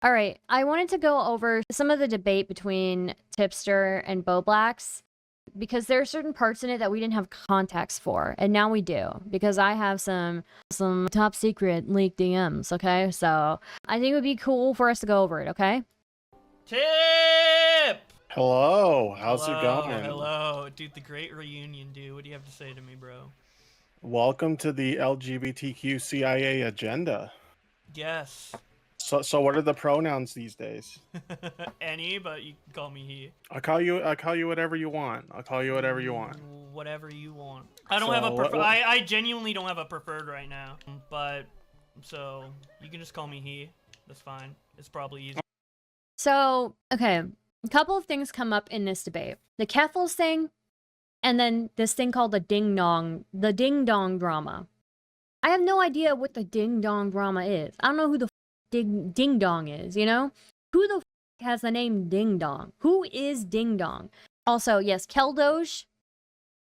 All right, I wanted to go over some of the debate between Tipster and Bowblax because there are certain parts in it that we didn't have context for, and now we do because I have some top secret leaked DMs. Okay, so I think it would be cool for us to go over it. Okay. Tip! Hello, how's it going? Hello, dude, the great reunion, dude. What do you have to say to me, bro? Welcome to the LGBTQ CIA agenda. Yes. So what are the pronouns these days? Any, but you can call me he. I call you whatever you want. I'll call you whatever you want. Whatever you want. I don't have a preferred. I genuinely don't have a preferred right now. But so you can just call me he. That's fine. It's probably easy. So okay, a couple of things come up in this debate: the Keffels thing, and then this thing called the ding dong drama. I have no idea what the ding dong drama is. I don't know who the ding dong is, you know? Who the has the name Ding Dong? Who is Ding Dong? Also, yes, Keldosh,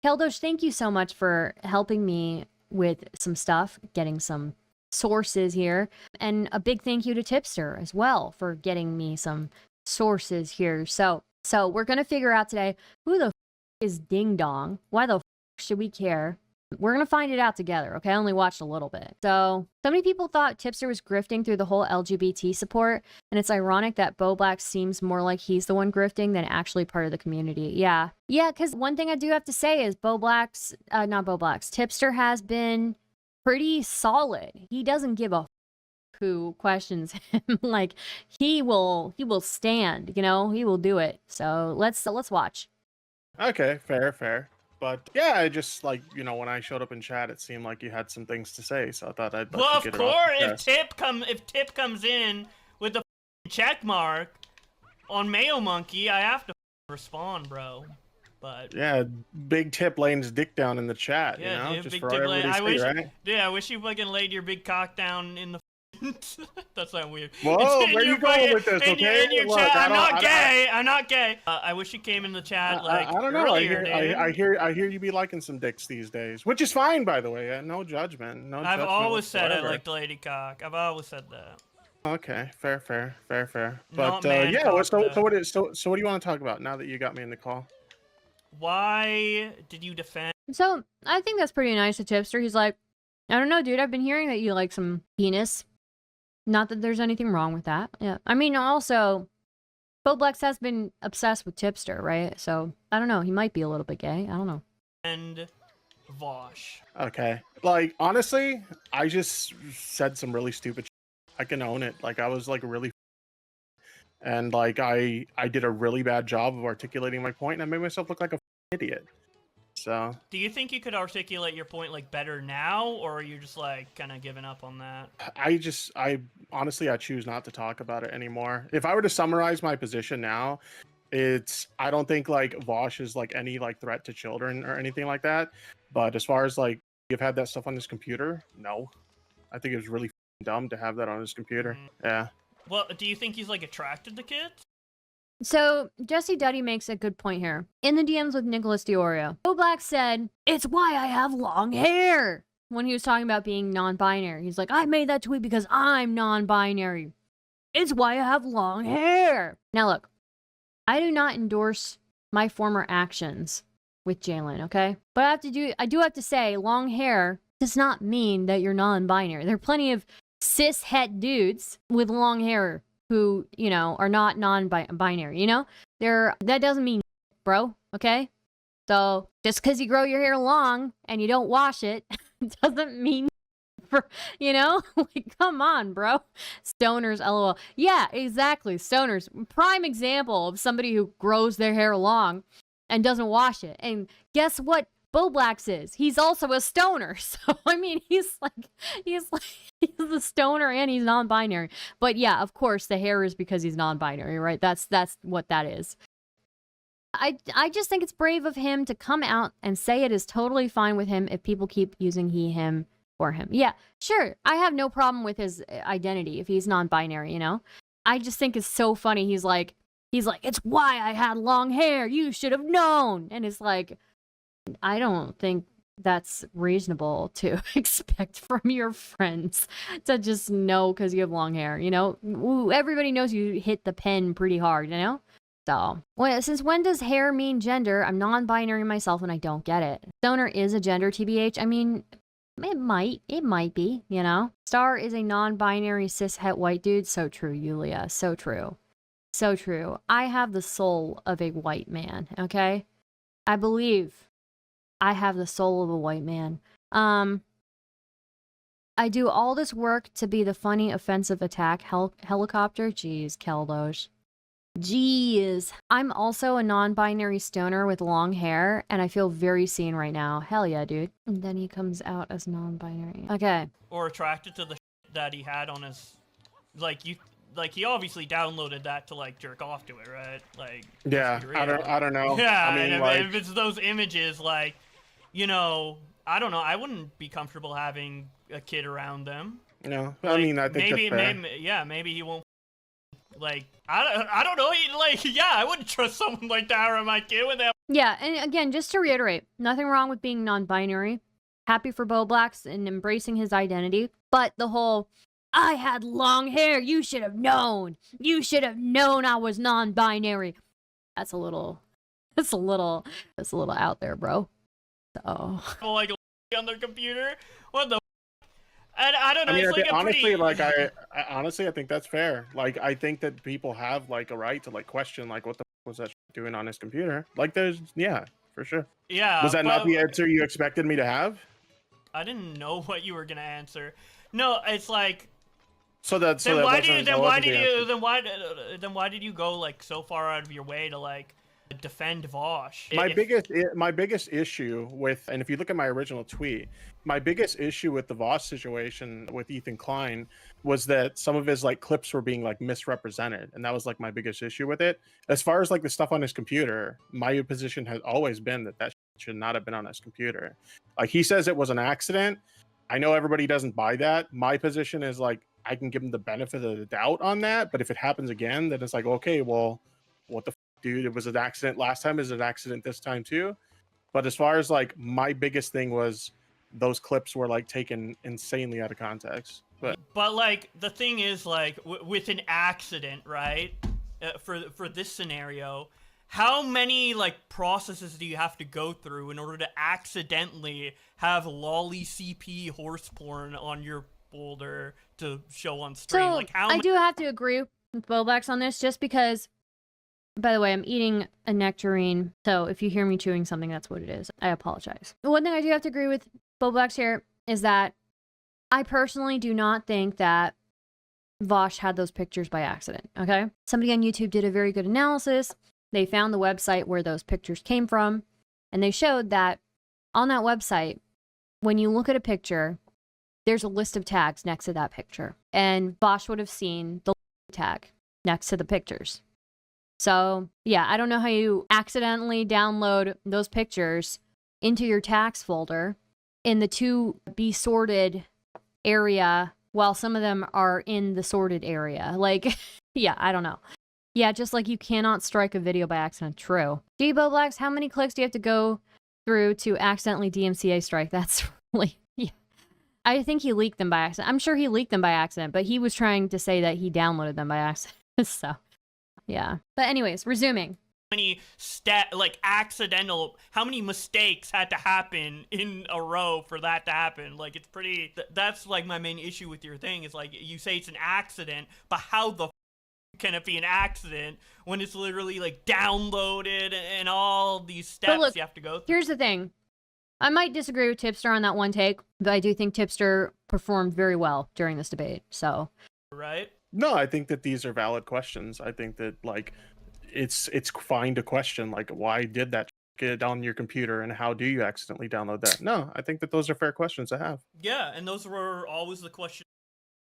thank you so much for helping me with some stuff, getting some sources here. And a big thank you to Tipster as well for getting me some sources here. So we're going to figure out today who the is Ding Dong? Why the should we care? We're going to find it out together, okay? I only watched a little bit. So many people thought Tipster was grifting through the whole LGBT support, and it's ironic that Bowblax seems more like he's the one grifting than actually part of the community. Yeah, because one thing I do have to say is Tipster has been pretty solid. He doesn't give a who questions him. Like, he will stand, you know? He will do it. So let's watch. Okay, fair. But yeah, I just when I showed up in chat, it seemed like you had some things to say, so I thought I'd well, to get of course, if Tip comes in with the check mark on Mayo Monkey, I have to respond, bro. But yeah, big Tip laying his dick down in the chat, yeah, you know, dude, just big for Tip everybody to see, right? Yeah, I wish you fucking laid your big cock down in the. That's not weird. Whoa, where you going with this? Okay, in your look, chat, I'm not gay. I wish you came in the chat like I don't know. earlier, I hear you be liking some dicks these days, which is fine, by the way. No judgment. No. I've always said I like liked lady cock. I've always said that. Okay, fair. But yeah, so what do you want to talk about now that you got me in the call? Why did you defend? So I think that's pretty nice of Tipster. He's like, I don't know, dude. I've been hearing that you like some penis. Not that there's anything wrong with that. Yeah. I mean, also, Bowblax has been obsessed with Tipster, right? So, I don't know. He might be a little bit gay. I don't know. And Vosh. Okay. Like, honestly, I just said some really stupid shit. I can own it. Like, I was, really... And, I did a really bad job of articulating my point, and I made myself look like a idiot. So... Do you think you could articulate your point, better now, or are you just, kind of giving up on that? Honestly, I choose not to talk about it anymore. If I were to summarize my position now, I don't think, Vosh is, any, threat to children or anything like that. But as far as, you've had that stuff on his computer, no. I think it was really dumb to have that on his computer. Yeah. Well, do you think he's, attracted to kids? So, Jesse Duddy makes a good point here. In the DMs with Nicholas Deorio, Bowblax said, "It's why I have long hair." When he was talking about being non-binary, he's like, "I made that tweet because I'm non-binary. It's why I have long hair." Now look, I do not endorse my former actions with Jalen, okay? But I do have to say, long hair does not mean that you're non-binary. There are plenty of cis-het dudes with long hair who, are not non-binary, that doesn't mean, bro, okay? So, just because you grow your hair long and you don't wash it, doesn't mean come on, bro. Stoners, lol. Yeah, exactly, stoners. Prime example of somebody who grows their hair long and doesn't wash it. And guess what Bowblax is? He's also a stoner. So, I mean, he's a stoner and he's non-binary. But yeah, of course, the hair is because he's non-binary, right? That's what that is. I just think it's brave of him to come out and say it is totally fine with him if people keep using he, him, or him. Yeah, sure. I have no problem with his identity if he's non-binary, I just think it's so funny. He's like, "It's why I had long hair. You should have known." And it's like, I don't think that's reasonable to expect from your friends to just know because you have long hair, you know? Everybody knows you hit the pen pretty hard, you know? So, since when does hair mean gender? I'm non-binary myself and I don't get it. Stoner is a gender, TBH. I mean, it might be, you know? Star is a non-binary cis-het white dude. So true, Yulia. So true. So true. I have the soul of a white man, okay? I believe I have the soul of a white man. I do all this work to be the funny offensive attack helicopter. Jeez, Keldosh. Jeez. I'm also a non-binary stoner with long hair, and I feel very seen right now. Hell yeah, dude. And then he comes out as non-binary. Okay. Or attracted to the that he had on his, like he obviously downloaded that to like jerk off to it, right? Like, yeah, I don't know. Yeah, I mean, and like, if it's those images, like, you know, I don't know. I wouldn't be comfortable having a kid around them. No, Like, I mean, I think that's fair. maybe he won't. Like, I don't know. Yeah, I wouldn't trust someone like that around my kid with that. Yeah, and again, just to reiterate, nothing wrong with being non-binary. Happy for Bowblax and embracing his identity. But the whole, I had long hair, you should have known. You should have known I was non-binary. That's a little out there, bro. So. Like, on their computer? What the? And I don't know. I mean, it's like honestly, pretty... I think that's fair. Like, I think that people have like a right to like question like what the was that doing on his computer. Like, yeah, for sure. Yeah. Was that not the answer you expected me to have? I didn't know what you were gonna answer. No, it's like. Then why did you go like so far out of your way to like defend Vosh? My biggest issue with, and if you look at my original tweet, my biggest issue with the Voss situation with Ethan Klein was that some of his like clips were being like misrepresented, and that was like my biggest issue with it. As far as like the stuff on his computer, my position has always been that should not have been on his computer. Like, he says it was an accident. I know everybody doesn't buy that. My position is like, I can give him the benefit of the doubt on that, but if it happens again, then it's like, okay, well, what the dude, it was an accident last time, is it an accident this time too? But as far as like, my biggest thing was those clips were like taken insanely out of context. But like, the thing is, like, with an accident, right, for this scenario, how many like processes do you have to go through in order to accidentally have lolly CP horse porn on your folder to show on stream? So, like, how I do have to agree with Bowblax on this, just because, by the way, I'm eating a nectarine, so if you hear me chewing something, that's what it is. I apologize. One thing I do have to agree with Bowblax here is that I personally do not think that Vosh had those pictures by accident, okay? Somebody on YouTube did a very good analysis. They found the website where those pictures came from, and they showed that on that website, when you look at a picture, there's a list of tags next to that picture. And Bosch would have seen the tag next to the pictures. So, yeah, I don't know how you accidentally download those pictures into your tags folder in the to be sorted area while some of them are in the sorted area. Like, yeah, I don't know. Yeah, just like you cannot strike a video by accident. True. Gee, Bowblax, how many clicks do you have to go through to accidentally DMCA strike? That's really... Yeah. I think he leaked them by accident. I'm sure he leaked them by accident, but he was trying to say that he downloaded them by accident. So, yeah. But anyways, resuming. How many how many mistakes had to happen in a row for that to happen? Like, it's pretty... That's like my main issue with your thing, is like, you say it's an accident, but how the can it be an accident when it's literally like downloaded and all these steps look, you have to go through? Here's the thing. I might disagree with Tipster on that one take, but I do think Tipster performed very well during this debate. So, right? No, I think that these are valid questions. I think that like it's fine to question like, why did that get on your computer and how do you accidentally download that? No, I think that those are fair questions to have. Yeah, and those were always the questions.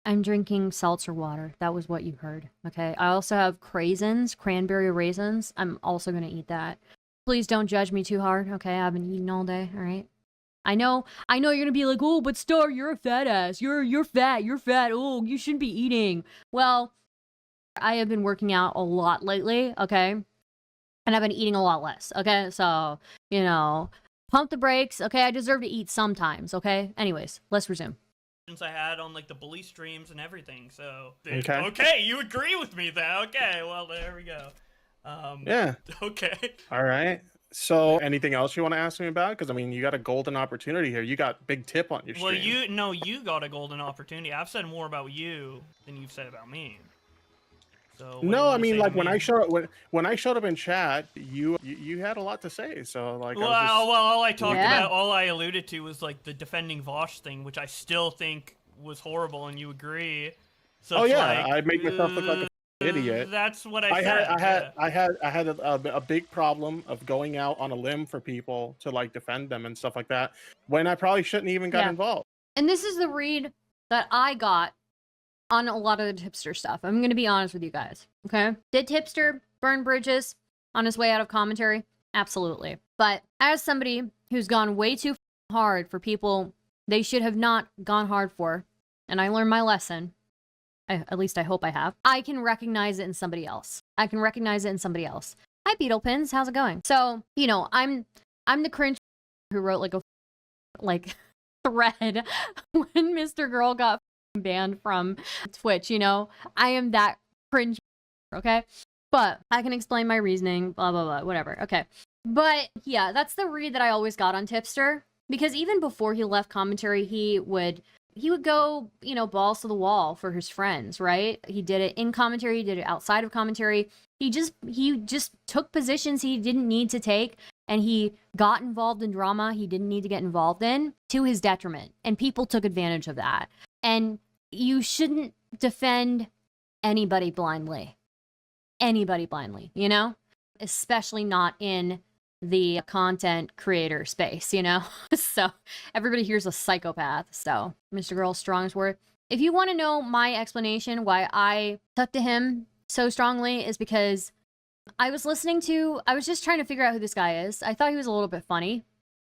I'm drinking seltzer water. That was what you heard. Okay. I also have cranberry raisins. I'm also going to eat that. Please don't judge me too hard. Okay. I've been eating all day. All right. I know you're going to be like, oh, but Star, you're a fat ass. You're fat. You're fat. Oh, you shouldn't be eating. Well, I have been working out a lot lately. Okay. And I've been eating a lot less. Okay. So, you know, Pump the brakes, okay? I deserve to eat sometimes, okay? Anyways, let's resume. I had on like the bully streams and everything. So Okay. you agree with me then? Okay, well there we go. Yeah. Okay. All right. So, anything else you want to ask me about? Because I mean, you got a golden opportunity here. You got big tip on your stream. Well, you got a golden opportunity. I've said more about you than you've said about me. So No, I mean, like when I showed up in chat, you had a lot to say. So like, well, all I talked Yeah. about, all I alluded to was like the defending Vosh thing, which I still think was horrible, and you agree. So oh it's yeah, like, I made myself look like an idiot. That's what I said. I had a big problem of going out on a limb for people to like defend them and stuff like that when I probably shouldn't even got Yeah. involved. And this is the read that I got on a lot of the Tipster stuff. I'm going to be honest with you guys, okay? Did Tipster burn bridges on his way out of commentary? Absolutely. But as somebody who's gone way too hard for people they should have not gone hard for, and I learned my lesson, at least I hope I have, I can recognize it in somebody else. Hi, Beetlepins. How's it going? So, you know, I'm the cringe who wrote like a thread when Mr. Girl got banned from Twitch, you know? I am that cringe, okay? But I can explain my reasoning, blah, blah, blah, whatever, okay. But yeah, that's the read that I always got on Tipster, because even before he left commentary, he would go, you know, balls to the wall for his friends, right? He did it in commentary, he did it outside of commentary. He just took positions he didn't need to take, and he got involved in drama he didn't need to get involved in to his detriment. And people took advantage of that. And you shouldn't defend anybody blindly. You know? Especially not in the content creator space, you know? So everybody here's a psychopath. So Mr. Girl Strongsworth, if you want to know my explanation why I stuck to him so strongly, is because I was just trying to figure out who this guy is. I thought he was a little bit funny,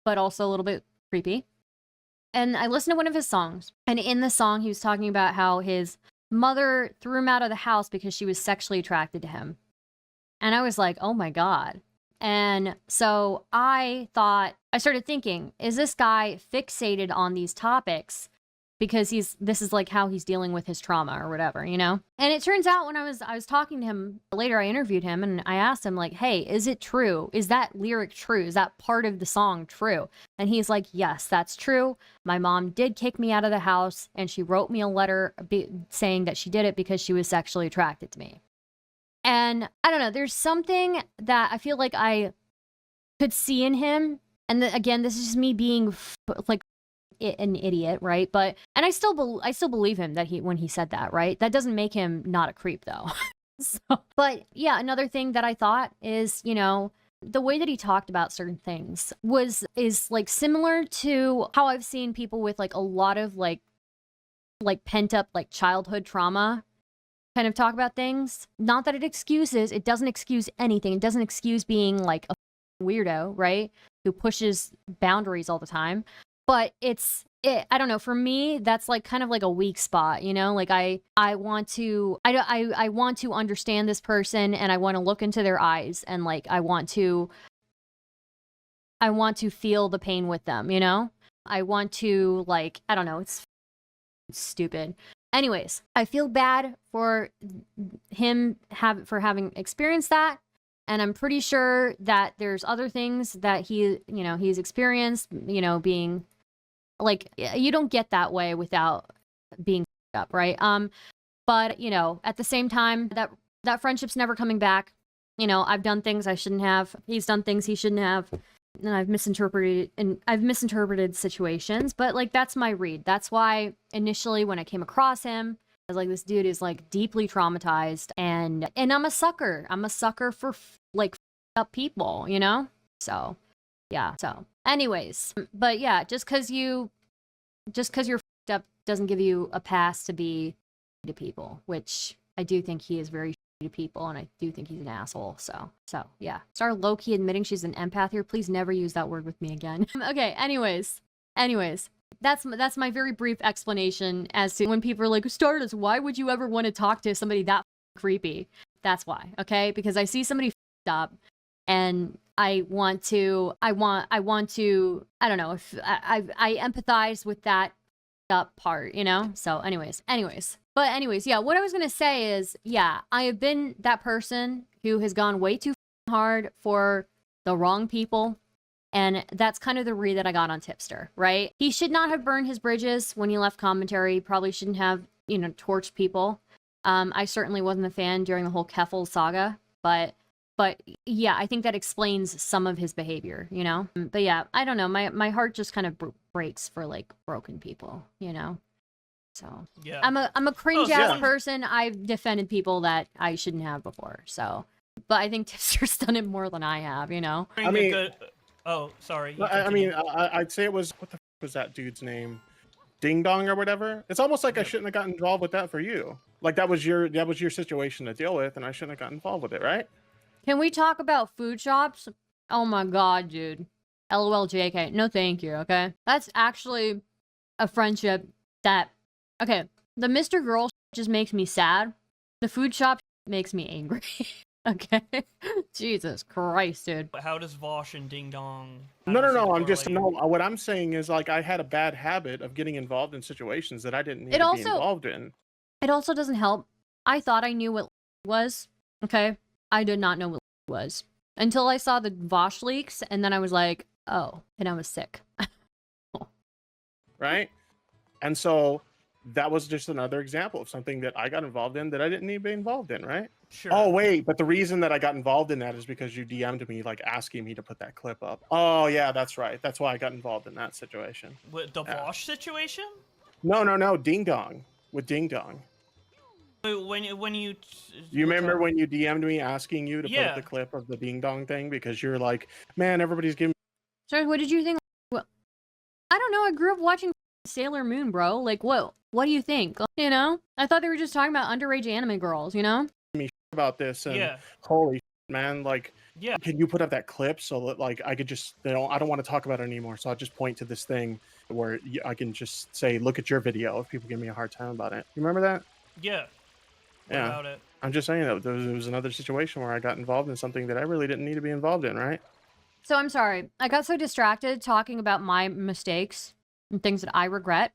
but also a little bit creepy. And I listened to one of his songs, and in the song he was talking about how his mother threw him out of the house because she was sexually attracted to him. And I was like, oh my God. And so I started thinking, is this guy fixated on these topics because this is like how he's dealing with his trauma or whatever, you know? And it turns out when I was talking to him later, I interviewed him and I asked him like, hey, is it true? Is that lyric true? Is that part of the song true? And he's like, yes, that's true. My mom did kick me out of the house and she wrote me a letter saying that she did it because she was sexually attracted to me. And I don't know, there's something that I feel like I could see in him. And again, this is just me being like an idiot, right? But and I still believe him that when he said that, right? That doesn't make him not a creep though. But yeah, another thing that I thought is, you know, the way that he talked about certain things is like similar to how I've seen people with like a lot of like pent up like childhood trauma kind of talk about things. Not that it doesn't excuse anything. It doesn't excuse being like a weirdo, right? Who pushes boundaries all the time. But I don't know, for me, that's like kind of like a weak spot, you know? Like I want to understand this person, and I want to look into their eyes, and like I want to feel the pain with them, you know? I want to like, I don't know, it's stupid. Anyways, I feel bad for him for having experienced that. And I'm pretty sure that there's other things that he's experienced, you know, being like, you don't get that way without being up, right? But you know, at the same time, that friendship's never coming back. You know, I've done things I shouldn't have. He's done things he shouldn't have. And I've misinterpreted situations, but like that's my read. That's why initially when I came across him, I was like, this dude is like deeply traumatized, and I'm a sucker. I'm a sucker for like up people, you know? So yeah. So anyways, but yeah, just cause you're up doesn't give you a pass to be to people, which I do think he is very to people, and I do think he's an asshole. So yeah. Star low-key admitting she's an empath here. Please never use that word with me again. Okay, anyways. That's my very brief explanation as to when people are like, Stardust, why would you ever want to talk to somebody that creepy? That's why, okay? Because I see somebody up, and I want to, I don't know, if I empathize with that part, you know? So anyways, yeah, what I was gonna say is, yeah, I have been that person who has gone way too hard for the wrong people. And that's kind of the read that I got on Tipster, right? He should not have burned his bridges when he left commentary. He probably shouldn't have, you know, torched people. I certainly wasn't a fan during the whole Keffel saga, but yeah, I think that explains some of his behavior, you know? But yeah, I don't know. My heart just kind of breaks for like broken people, you know? So yeah, I'm a cringe ass yeah. person. I've defended people that I shouldn't have before. So, but I think Tipster's done it more than I have, you know? I mean, oh, sorry. I mean, I'd say it was, what the was that dude's name? Ding Dong or whatever. It's almost like I shouldn't have gotten involved with that for you. Like that was your situation to deal with, and I shouldn't have gotten involved with it, right? Can we talk about food shops? Oh my god, dude. LOL JK. No thank you, okay? That's actually a friendship that... Okay, the Mr. Girl just makes me sad. The food shop makes me angry. Okay? Jesus Christ, dude. But how does Vosh and Ding Dong... No, I'm just... No, what I'm saying is, like, I had a bad habit of getting involved in situations that I didn't need to be involved in. It also doesn't help. I thought I knew what was, okay? I did not know what was. Until I saw the Vosh leaks, and then I was like, oh, and I was sick. Right? And so, that was just another example of something that I got involved in that I didn't need to be involved in, right? Sure. Oh, wait, but the reason that I got involved in that is because you DM'd me, like, asking me to put that clip up. Oh, yeah, that's right. That's why I got involved in that situation. With the Vosh situation? No, Ding Dong. With Ding Dong. When you... You remember when you DM'd me asking you to put up the clip of the Ding Dong thing? Because you're like, man, everybody's giving... Sorry, what did you think? Well, I don't know, I grew up watching Sailor Moon, bro. Like, what do you think? You know? I thought they were just talking about underage anime girls, you know? Me about this, and holy man, like, can you put up that clip so that, like, I could just, I don't want to talk about it anymore, so I'll just point to this thing where I can just say, look at your video if people give me a hard time about it. You remember that? Yeah. Yeah. About it. I'm just saying that there was another situation where I got involved in something that I really didn't need to be involved in, right? So I'm sorry. I got so distracted talking about my mistakes and things that I regret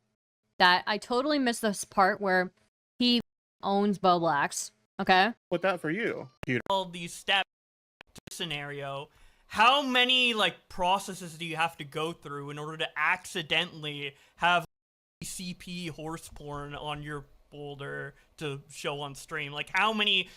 that I totally missed this part where he owns Bowblax. Okay? Put that for you. All these steps scenario, how many like processes do you have to go through in order to accidentally have CP horse porn on your folder to show on stream? Like how many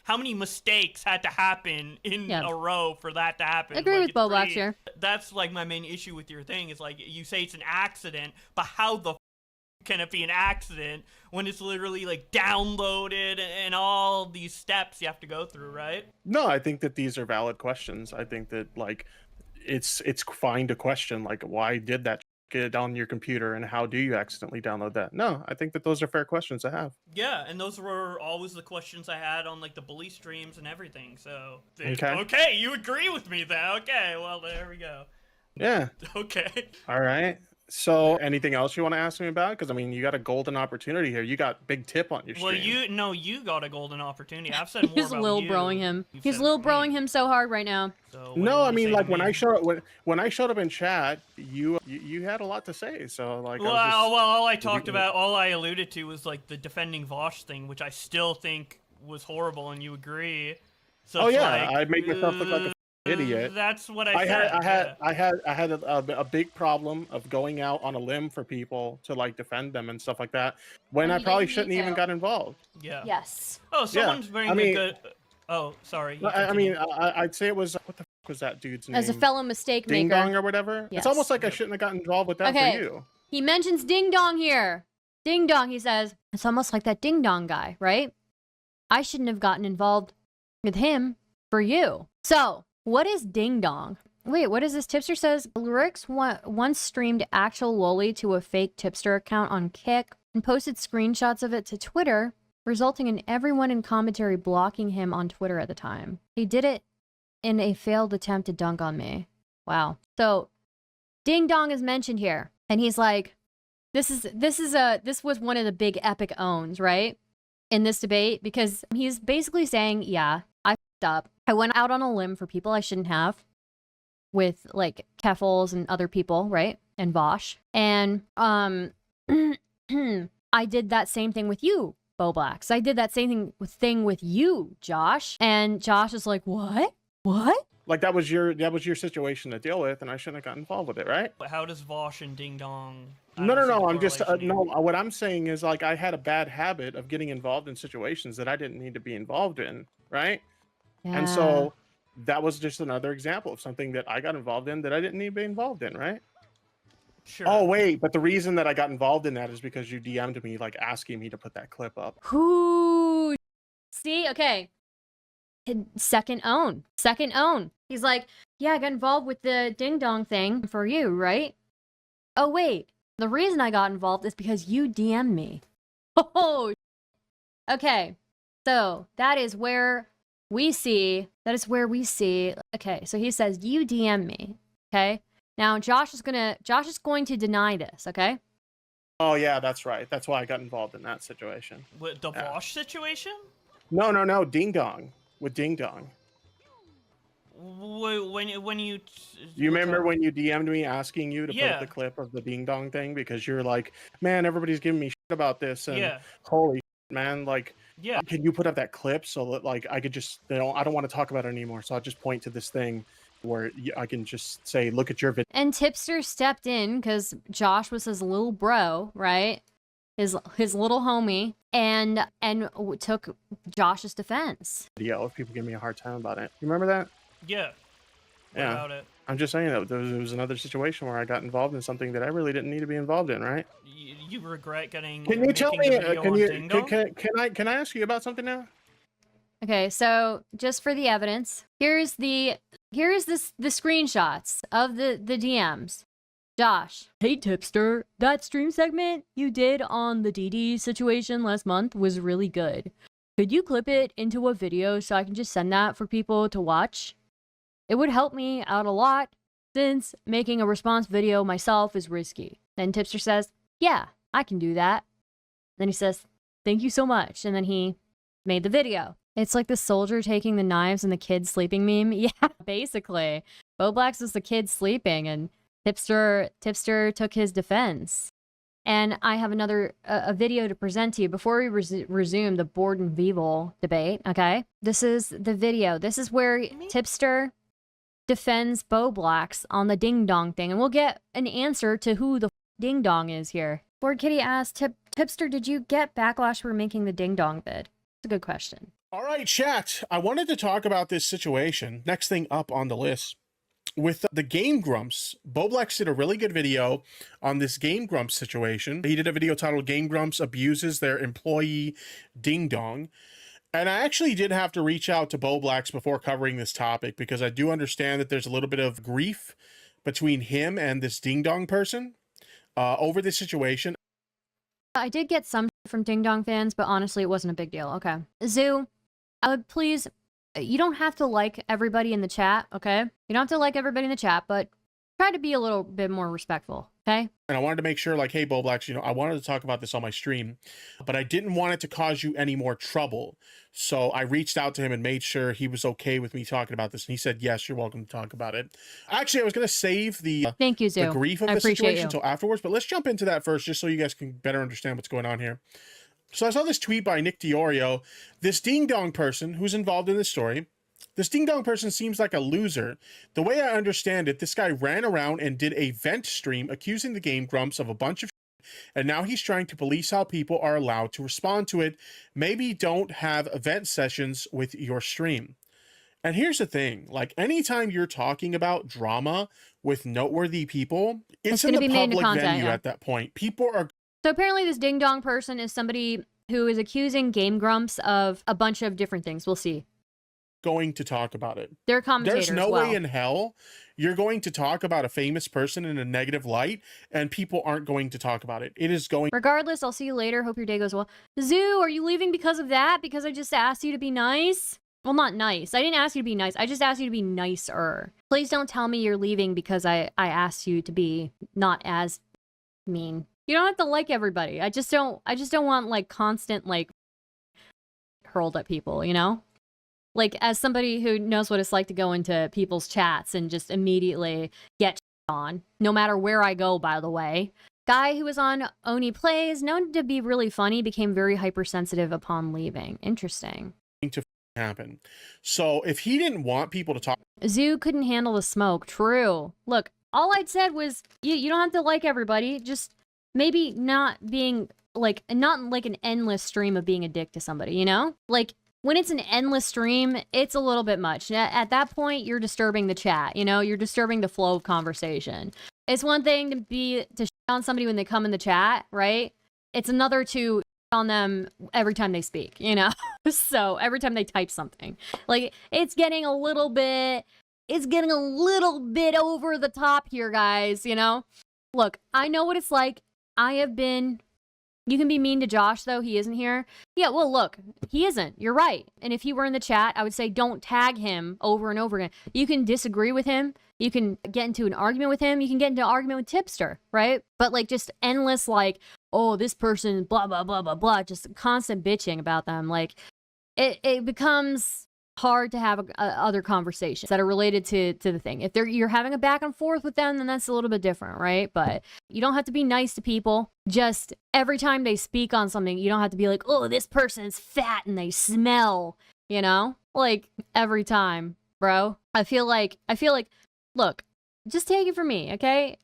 how many mistakes had to happen in a row for that to happen? I agree with Bowblax here. That's like my main issue with your thing is like you say it's an accident, but how the can it be an accident when it's literally like downloaded and all these steps you have to go through, right? No, I think that these are valid questions. I think that like it's fine to question like why did that get on your computer and how do you accidentally download that? No, I think that those are fair questions to have. Yeah, and those were always the questions I had on like the bully streams and everything. So okay, you agree with me then? Okay, well there we go. Yeah. Okay. All right. So, anything else you want to ask me about? Because I mean, you got a golden opportunity here. You got Big Tip on your stream. Well, you got a golden opportunity. I've said more He's about lil you. broing him. He's lil broing him so hard right now. So no, I mean, like when I showed up in chat, you had a lot to say. So like, all I alluded to was like the defending Vosh thing, which I still think was horrible, and you agree. So I made myself look like a idiot. That's what I said. I had a big problem of going out on a limb for people to like defend them and stuff like that when I probably shouldn't even got involved. Yeah. Yes. Oh, someone's wearing a good. Oh, sorry. I mean, I'd say it was what the was that dude's name? As a fellow mistake Ding maker. Dong or whatever. Yes. It's almost like I shouldn't have gotten involved with that for you. He mentions Ding Dong here. Ding Dong, he says. It's almost like that Ding Dong guy, right? I shouldn't have gotten involved with him for you. So, what is Ding Dong? Wait, what is this? Tipster says, Lyrics once streamed actual Loli to a fake Tipster account on Kick and posted screenshots of it to Twitter, resulting in everyone in commentary blocking him on Twitter at the time. He did it in a failed attempt to dunk on me. Wow. So, Ding Dong is mentioned here, and he's like, this was one of the big epic owns, right? In this debate, because he's basically saying, yeah, I f***ed up. I went out on a limb for people I shouldn't have with like Keffels and other people, right? And Vosh. And I did that same thing with you, Bowblax. I did that same thing with you, Josh. And Josh is like, what? What? Like that was your situation to deal with, and I shouldn't have got involved with it, right? But how does Vosh and Ding Dong? No. I'm just no. What I'm saying is like I had a bad habit of getting involved in situations that I didn't need to be involved in, right? Yeah. And so that was just another example of something that I got involved in that I didn't need to be involved in, right? Sure. Oh wait, but the reason that I got involved in that is because you DM'd me like asking me to put that clip up. Who? See, okay. Second own. He's like, yeah, I got involved with the ding dong thing for you, right? Oh wait, the reason I got involved is because you DM'd me. Oh, okay. So that is where we see. Okay, so he says you DM me. Okay. Now Josh is going to deny this. Okay. Oh yeah, that's right. That's why I got involved in that situation. With the Vosh situation? No. Ding Dong. With Ding Dong. When you... You remember when you DM'd me asking you to put up the clip of the Ding Dong thing? Because you're like, man, everybody's giving me shit about this. And holy shit, man, like, can you put up that clip so that like I could just, I don't want to talk about it anymore. So I'll just point to this thing where I can just say, look at your video. And Tipster stepped in because Josh was his little bro, right? His little homie, and took Josh's defense. Video if people give me a hard time about it. You remember that? Yeah. What about it? I'm just saying that there was another situation where I got involved in something that I really didn't need to be involved in, right? You regret getting... Can you tell me? Can I ask you about something now? Okay, so just for the evidence, here's the screenshots of the DMs. Josh. Hey Tipster, that stream segment you did on the DD situation last month was really good. Could you clip it into a video so I can just send that for people to watch? It would help me out a lot since making a response video myself is risky. Then Tipster says, yeah, I can do that. Then he says, thank you so much. And then he made the video. It's like the soldier taking the knives and the kid sleeping meme. Yeah, basically. Bowblax was the kid sleeping and Tipster took his defense. And I have another a video to present to you before we resume the Board and Weevil debate, okay? This is the video. This is where Tipster defends Bowblax on the ding dong thing, and we'll get an answer to who the ding dong is here. Board Kitty asked, Tipster, did you get backlash for making the ding dong vid? It's a good question. All right, chat. I wanted to talk about this situation. Next thing up on the list. With the Game Grumps, Bowblax did a really good video on this Game Grumps situation. He did a video titled Game Grumps Abuses Their Employee Ding Dong. And I actually did have to reach out to Bowblax before covering this topic because I do understand that there's a little bit of grief between him and this Ding Dong person over this situation. I did get some from Ding Dong fans, but honestly, it wasn't a big deal. Okay. Zoo, I would please... You don't have to like everybody in the chat, okay? You don't have to like everybody in the chat, but try to be a little bit more respectful, okay? And I wanted to make sure, like, hey, Bowblax, you know, I wanted to talk about this on my stream, but I didn't want it to cause you any more trouble. So I reached out to him and made sure he was okay with me talking about this. And he said, yes, you're welcome to talk about it. Actually, I was going to save the, Thank you, Zoo. the grief of the situation until afterwards, but let's jump into that first just so you guys can better understand what's going on here. So I saw this tweet by Nick Deorio, this Ding Dong person who's involved in this story. This Ding Dong person seems like a loser. The way I understand it, this guy ran around and did a vent stream accusing the Game Grumps of a bunch of shit, and now he's trying to police how people are allowed to respond to it. Maybe don't have event sessions with your stream. And here's the thing, like anytime you're talking about drama with noteworthy people, it's in the public venue at that point. People are... So apparently this Ding Dong person is somebody who is accusing Game Grumps of a bunch of different things. We'll see. Going to talk about it. They're commentators. There's no way in hell you're going to talk about a famous person in a negative light and people aren't going to talk about it. It is going... Regardless, I'll see you later. Hope your day goes well. Zoo, are you leaving because of that? Because I just asked you to be nice? Well, not nice. I didn't ask you to be nice. I just asked you to be nicer. Please don't tell me you're leaving because I asked you to be not as mean. You don't have to like everybody. I just don't want like constant like hurled at people, you know? Like, as somebody who knows what it's like to go into people's chats and just immediately get on, no matter where I go, by the way. Guy who was on Oni Plays, known to be really funny, became very hypersensitive upon leaving. Interesting. To happen. So if he didn't want people to talk, Zoo couldn't handle the smoke. True. Look, all I'd said was you don't have to like everybody. Just maybe not being like, not like an endless stream of being a dick to somebody, you know? Like, when it's an endless stream, it's a little bit much. At that point, you're disturbing the chat, you know? You're disturbing the flow of conversation. It's one thing to shit on somebody when they come in the chat, right? It's another to shit on them every time they speak, you know? So every time they type something. Like, it's getting a little bit over the top here, guys, you know? Look, I know what it's like. You can be mean to Josh, though. He isn't here. Yeah, well, look, he isn't. You're right. And if he were in the chat, I would say don't tag him over and over again. You can disagree with him. You can get into an argument with him. You can get into an argument with Tipster, right? But, like, just endless, like, oh, this person, blah, blah, blah, blah, blah, just constant bitching about them. Like, it becomes hard to have other conversations that are related to the thing. If you're having a back and forth with them, then that's a little bit different, right? But you don't have to be nice to people. Just every time they speak on something, you don't have to be like, oh, this person's fat and they smell, you know? Like, every time, bro. I feel like, look, just take it from me, okay?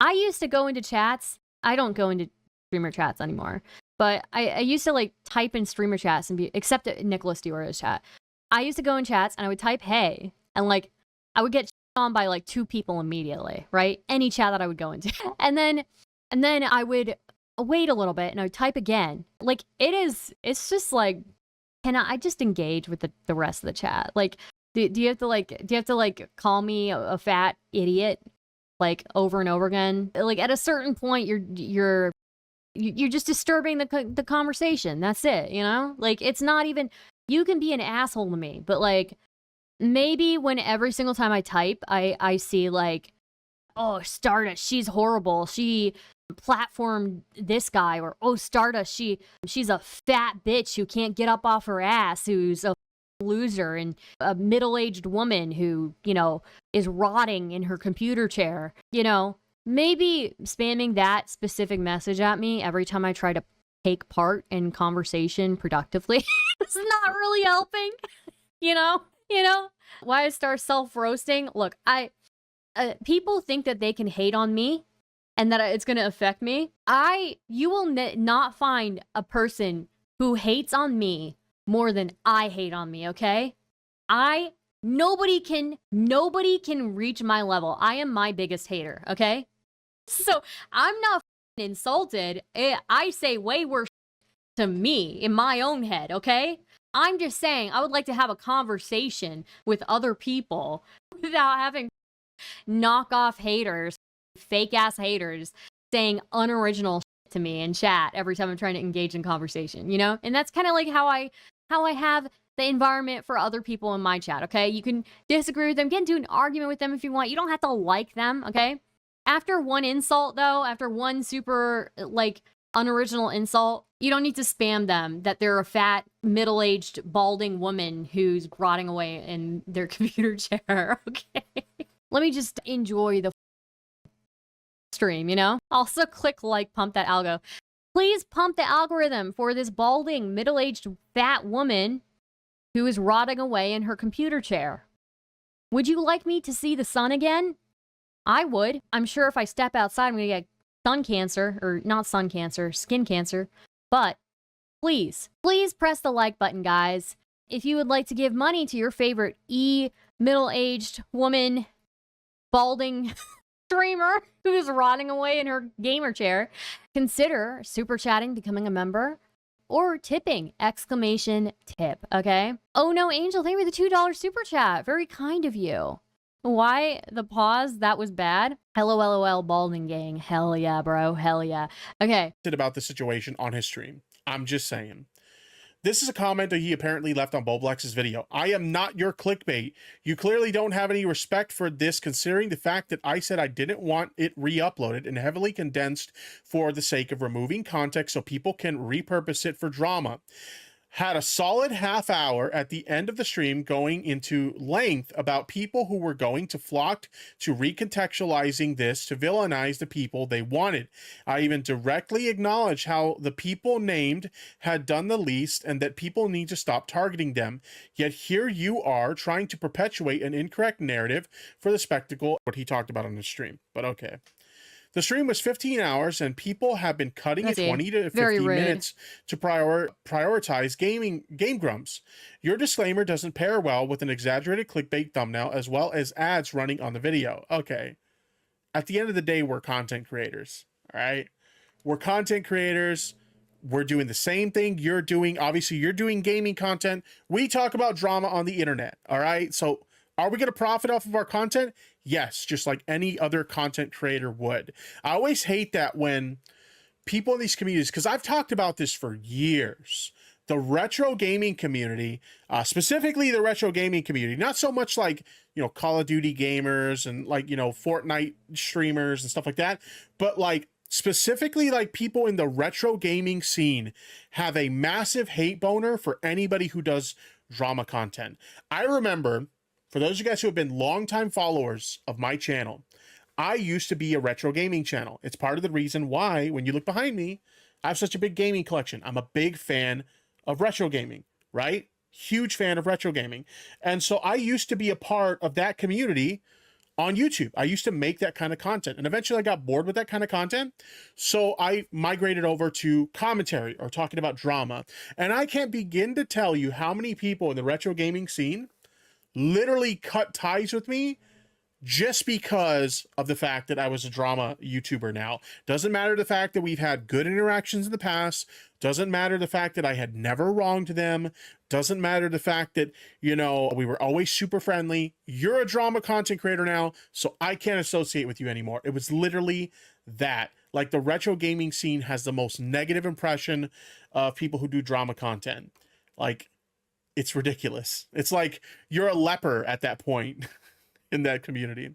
I used to go into chats. I don't go into streamer chats anymore. But I used to, like, type in streamer chats and except Nicholas Deorio's chat. I used to go in chats and I would type hey, and like I would get on by like 2 people immediately, right? Any chat that I would go into. And then I would wait a little bit and I would type again. Like it's just like, can I just engage with the rest of the chat? Like do you have to like call me a fat idiot like over and over again? Like at a certain point you're just disturbing the conversation. That's it, you know? Like it's not even, you can be an asshole to me, but like maybe when every single time I type, I see like, oh, Stardust, she's horrible. She platformed this guy, or oh, Stardust, she's a fat bitch who can't get up off her ass, who's a loser, and a middle-aged woman who, you know, is rotting in her computer chair. You know, maybe spamming that specific message at me every time I try to take part in conversation productively it's not really helping. you know why I start self-roasting. Look, people think that they can hate on me and that it's going to affect me. You will not find a person who hates on me more than I hate on me, okay? Nobody can reach my level. I am my biggest hater, okay? So I'm not insulted. I say way worse to me in my own head, okay? I'm just saying I would like to have a conversation with other people without having knockoff haters, fake ass haters saying unoriginal shit to me in chat every time I'm trying to engage in conversation, you know? And that's kind of like how I have the environment for other people in my chat, okay? You can disagree with them, get into an argument with them if you want. You don't have to like them, okay? After one insult, though, after one super, like, unoriginal insult, you don't need to spam them that they're a fat, middle-aged, balding woman who's rotting away in their computer chair, okay? Let me just enjoy the stream, you know? Also, click like, pump that algo. Please pump the algorithm for this balding, middle-aged, fat woman who is rotting away in her computer chair. Would you like me to see the sun again? I would. I'm sure if I step outside, I'm going to get sun cancer, or not sun cancer, skin cancer. But please press the like button, guys. If you would like to give money to your favorite middle-aged woman, balding streamer who's rotting away in her gamer chair, consider super chatting, becoming a member, or tipping, !tip, okay? Oh no, Angel, thank you for the $2 super chat. Very kind of you. Why the pause? That was bad. LOL, balding gang. Hell yeah, bro. Hell yeah. Okay. About the situation on his stream. I'm just saying. This is a comment that he apparently left on Bowblax's video. I am not your clickbait. You clearly don't have any respect for this, considering the fact that I said I didn't want it re-uploaded and heavily condensed for the sake of removing context so people can repurpose it for drama. had a solid half hour at the end of the stream going into length about people who were going to flock to recontextualizing this to villainize the people they wanted. I even directly acknowledged how the people named had done the least and that people need to stop targeting them. Yet here you are trying to perpetuate an incorrect narrative for the spectacle, what he talked about on the stream. But okay. The stream was 15 hours, and people have been cutting it 20 to 50 minutes to prioritize game grumps. Your disclaimer doesn't pair well with an exaggerated clickbait thumbnail as well as ads running on the video. Okay. At the end of the day, we're content creators, all right? We're content creators. We're doing the same thing you're doing. Obviously, you're doing gaming content. We talk about drama on the internet, all right? So are we going to profit off of our content? Yes, just like any other content creator would. I always hate that when people in these communities, because I've talked about this for years, the retro gaming community, specifically the retro gaming community, not so much like, you know, Call of Duty gamers and like, you know, Fortnite streamers and stuff like that, but like specifically like people in the retro gaming scene have a massive hate boner for anybody who does drama content. I remember, for those of you guys who have been longtime followers of my channel, I used to be a retro gaming channel. It's part of the reason why, when you look behind me, I have such a big gaming collection. I'm a big fan of retro gaming, right? Huge fan of retro gaming. And so I used to be a part of that community on YouTube. I used to make that kind of content. And eventually I got bored with that kind of content. So I migrated over to commentary or talking about drama. And I can't begin to tell you how many people in the retro gaming scene literally cut ties with me just because of the fact that I was a drama YouTuber now. Doesn't matter the fact that we've had good interactions in the past. Doesn't matter the fact that I had never wronged them. Doesn't matter the fact that, you know, we were always super friendly. You're a drama content creator now, so I can't associate with you anymore. It was literally that. Like, the retro gaming scene has the most negative impression of people who do drama content. Like, it's ridiculous. It's like you're a leper at that point in that community.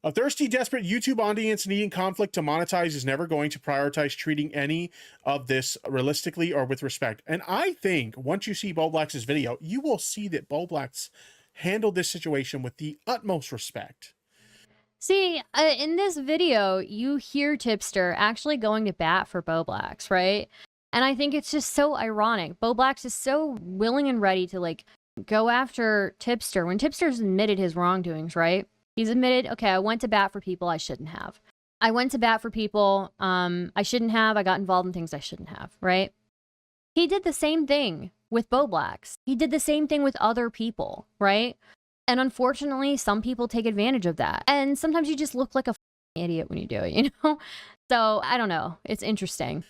A thirsty, desperate YouTube audience needing conflict to monetize is never going to prioritize treating any of this realistically or with respect. And I think once you see Bowblax's video, you will see that Bowblax handled this situation with the utmost respect. See, in this video, you hear Tipster actually going to bat for Bowblax, right? And I think it's just so ironic. Bowblax is so willing and ready to, like, go after Tipster when Tipster's admitted his wrongdoings, right? He's admitted, okay, I went to bat for people I shouldn't have. I went to bat for people I shouldn't have. I got involved in things I shouldn't have, right? He did the same thing with Bowblax. He did the same thing with other people, right? And unfortunately, some people take advantage of that. And sometimes you just look like a idiot when you do it, you know? So, I don't know. It's interesting.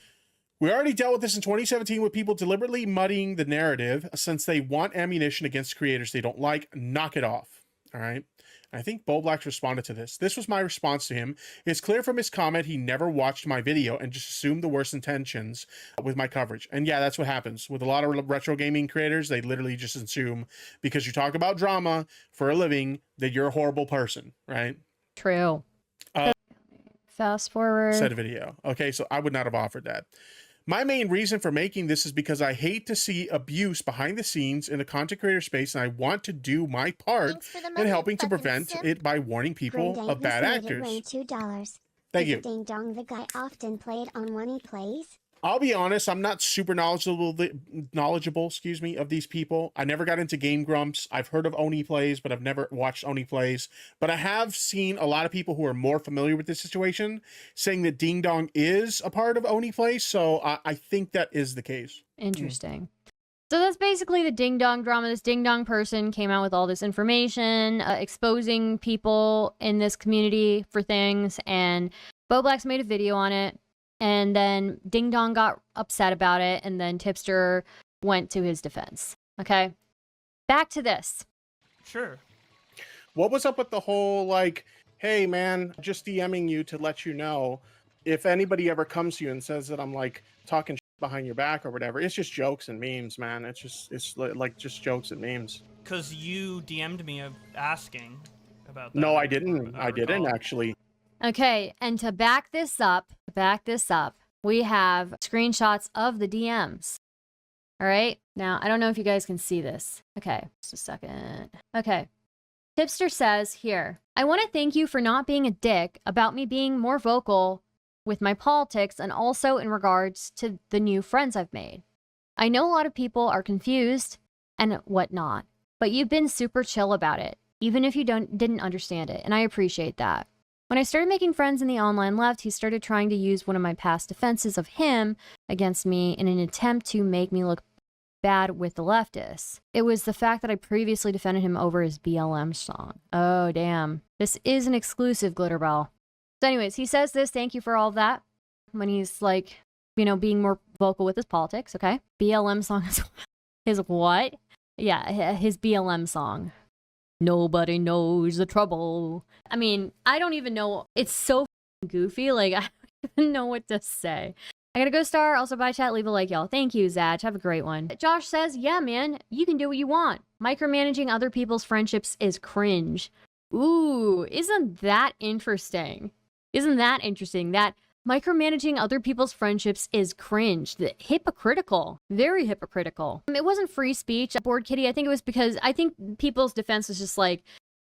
We already dealt with this in 2017 with people deliberately muddying the narrative since they want ammunition against creators they don't like. Knock it off. All right. I think Bowblax responded to this. This was my response to him. It's clear from his comment he never watched my video and just assumed the worst intentions with my coverage. And yeah, that's what happens with a lot of retro gaming creators. They literally just assume because you talk about drama for a living that you're a horrible person, right? True. Fast forward. Said video. Okay, so I would not have offered that. My main reason for making this is because I hate to see abuse behind the scenes in the content creator space, and I want to do my part in helping to prevent it by warning people of bad actors. $2. Thank you. Ding dong, the guy often played on when he plays. I'll be honest, I'm not super knowledgeable, excuse me, of these people. I never got into Game Grumps. I've heard of Oni Plays, but I've never watched Oni Plays. But I have seen a lot of people who are more familiar with this situation saying that Ding Dong is a part of Oni Plays, so I think that is the case. Interesting. So that's basically the Ding Dong drama. This Ding Dong person came out with all this information, exposing people in this community for things, and Bowblax made a video on it. And then Ding Dong got upset about it, and then Tipster went to his defense. Okay? Back to this. Sure. What was up with the whole, like, hey, man, just DMing you to let you know if anybody ever comes to you and says that I'm, like, talking shit behind your back or whatever, it's just jokes and memes, man. It's like just jokes and memes. Because you DM'd me asking about that. No, I didn't. I didn't, actually. Okay, and to back this up, we have screenshots of the DMs. All right? Now, I don't know if you guys can see this. Okay, just a second. Okay. Tipster says here, I want to thank you for not being a dick about me being more vocal with my politics and also in regards to the new friends I've made. I know a lot of people are confused and whatnot, but you've been super chill about it, even if you didn't understand it, and I appreciate that. When I started making friends in the online left, he started trying to use one of my past defenses of him against me in an attempt to make me look bad with the leftists. It was the fact that I previously defended him over his BLM song. Oh, damn. This is an exclusive, Glitterbell. So anyways, he says this, thank you for all of that, when he's like, you know, being more vocal with his politics, okay? BLM song is his what? Yeah, his BLM song. Nobody knows the trouble. I mean, I don't even know. It's so goofy. Like, I don't even know what to say. I gotta go star. Also, bye chat. Leave a like, y'all. Thank you, Zach. Have a great one. Josh says, yeah, man, you can do what you want. Micromanaging other people's friendships is cringe. Ooh, isn't that interesting? Isn't that interesting? That micromanaging other people's friendships is cringe. Hypocritical. Very hypocritical. It wasn't free speech. Bored Kitty, I think it was because I think people's defense was just like,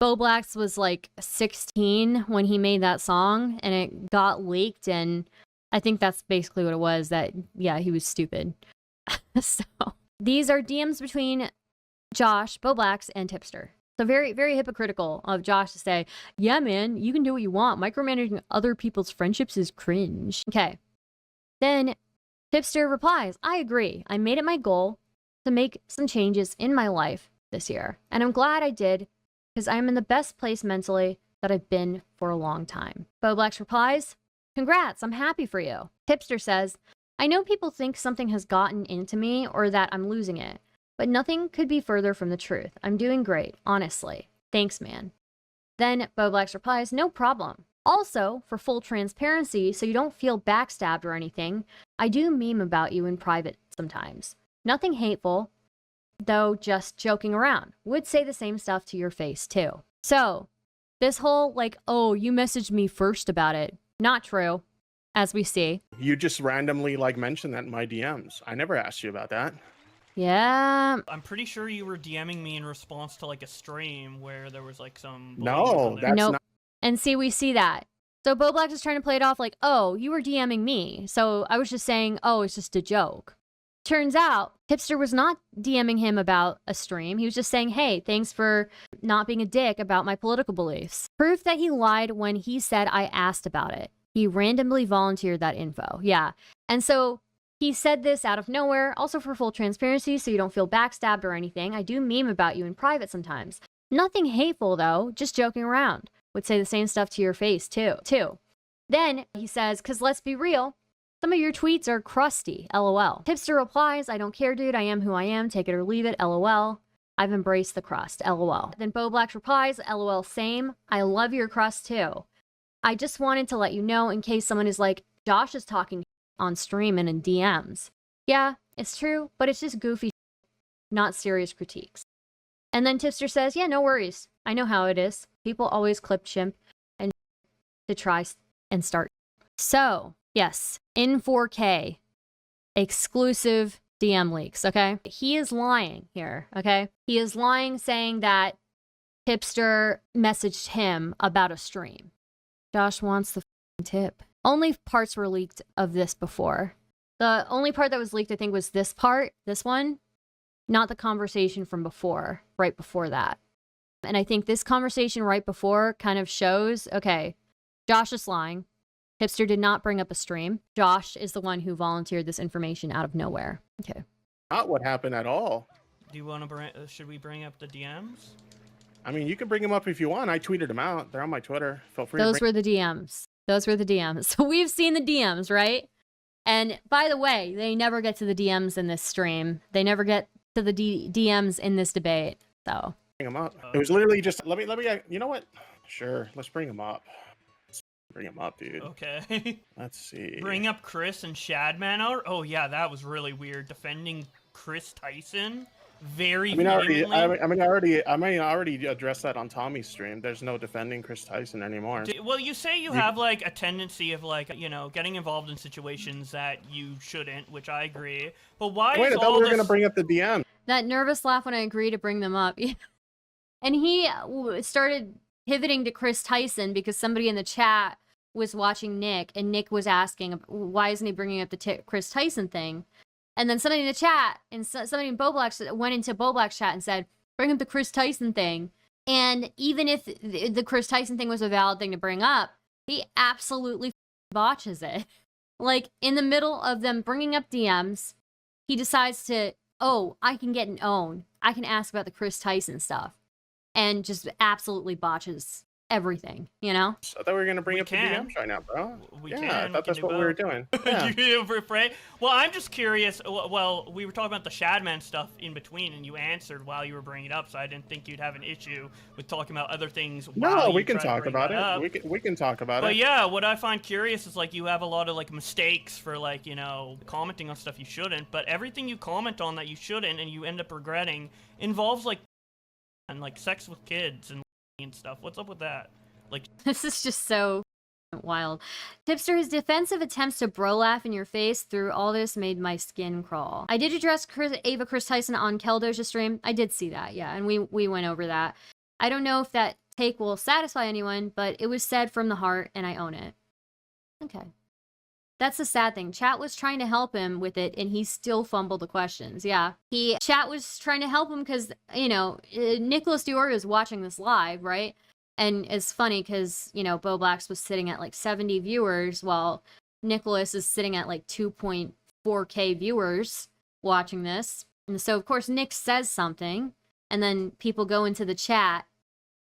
Bowblax was like 16 when he made that song and it got leaked, and I think that's basically what it was, that, yeah, he was stupid. So, these are DMs between Josh, Bowblax, and Tipster. So very, very hypocritical of Josh to say, yeah, man, you can do what you want. Micromanaging other people's friendships is cringe. Okay. Then Tipster replies, I agree. I made it my goal to make some changes in my life this year. And I'm glad I did, because I'm in the best place mentally that I've been for a long time. Bowblax replies, congrats, I'm happy for you. Tipster says, I know people think something has gotten into me or that I'm losing it, but nothing could be further from the truth. I'm doing great, honestly. Thanks, man. Then Bowblax replies, no problem. Also, for full transparency, so you don't feel backstabbed or anything, I do meme about you in private sometimes. Nothing hateful, though, just joking around. Would say the same stuff to your face, too. So, this whole, like, oh, you messaged me first about it. Not true, as we see. You just randomly like mentioned that in my DMs. I never asked you about that. Yeah. I'm pretty sure you were DMing me in response to like a stream where there was like some. No, that's nope. not. And see, we see that. So Bowblax is trying to play it off like, oh, you were DMing me. So I was just saying, oh, it's just a joke. Turns out, Tipster was not DMing him about a stream. He was just saying, hey, thanks for not being a dick about my political beliefs. Proof that he lied when he said I asked about it. He randomly volunteered that info. Yeah. And so he said this out of nowhere, also for full transparency, so you don't feel backstabbed or anything. I do meme about you in private sometimes. Nothing hateful, though, just joking around. Would say the same stuff to your face, too. Then he says, because let's be real, some of your tweets are crusty, lol. Tipster replies, I don't care, dude. I am who I am. Take it or leave it, lol. I've embraced the crust, lol. Then Bowblax replies, lol, same. I love your crust, too. I just wanted to let you know in case someone is like, Josh is talking on stream and in DMs. Yeah, it's true, but it's just goofy, not serious critiques. And then Tipster says, yeah, no worries. I know how it is. People always clip chimp and to try and start. So, yes, in 4K, exclusive DM leaks, okay? He is lying here, okay? He is lying saying that Tipster messaged him about a stream. Josh wants the tip. Only parts were leaked of this before. The only part that was leaked, I think, was this part, this one, not the conversation from before, right before that. And I think this conversation right before kind of shows, okay, Josh is lying. Tipster did not bring up a stream. Josh is the one who volunteered this information out of nowhere. Okay. Not what happened at all. Do you want to bring? Should we bring up the DMs? I mean, you can bring them up if you want. I tweeted them out. They're on my Twitter. Feel free. Those were the DMs. Those were the DMs. So we've seen the DMs, right? And by the way, they never get to the DMs in this stream. They never get to the DMs in this debate. So bring them up. It was literally just let me. You know what? Sure, let's bring them up. Bring them up, dude. Okay. Let's see. Bring up Chris and Shadman out. Oh yeah, that was really weird. Defending Chris Tyson. very I mean, vehemently. I already addressed that on Tommy's stream. There's no defending Chris Tyson anymore. Well, you say you have like a tendency of like, you know, getting involved in situations that you shouldn't, which I agree. But why Wait, is I thought all we were this... gonna bring up the DM. That nervous laugh when I agree to bring them up. And he started pivoting to Chris Tyson because somebody in the chat was watching Nick, and Nick was asking, why isn't he bringing up the Chris Tyson thing? And then somebody in the chat, and somebody in Bowblax went into Bowblax chat and said, bring up the Chris Tyson thing. And even if the Chris Tyson thing was a valid thing to bring up, he absolutely botches it. Like, in the middle of them bringing up DMs, he decides to, oh, I can get an own. I can ask about the Chris Tyson stuff. And just absolutely botches everything, you know? I thought we were gonna bring We up can. the DMs right now, bro. We Yeah, can. I thought that's what we were doing. Yeah. You refrain? Well, I'm just curious. Well, we were talking about the Shadman stuff in between, and you answered while you were bringing it up, so I didn't think you'd have an issue with talking about other things. No, we can talk about it. We can talk about it. But yeah, what I find curious is like you have a lot of like mistakes for like, you know, commenting on stuff you shouldn't, but everything you comment on that you shouldn't and you end up regretting involves like and like sex with kids and stuff. What's up with that? Like, This is just so wild. Tipster, his defensive attempts to bro laugh in your face through all this made my skin crawl. I did address Chris Tyson on Keldoj's stream. I did see that, yeah, and we went over that. I don't know if that take will satisfy anyone, but it was said from the heart, and I own it. Okay. That's the sad thing. Chat was trying to help him with it, and he still fumbled the questions. Yeah. Chat was trying to help him because, you know, Nicholas Deorio is watching this live, right? And it's funny because, you know, Bowblax was sitting at like 70 viewers while Nicholas is sitting at like 2.4K viewers watching this. And so, of course, Nick says something, and then people go into the chat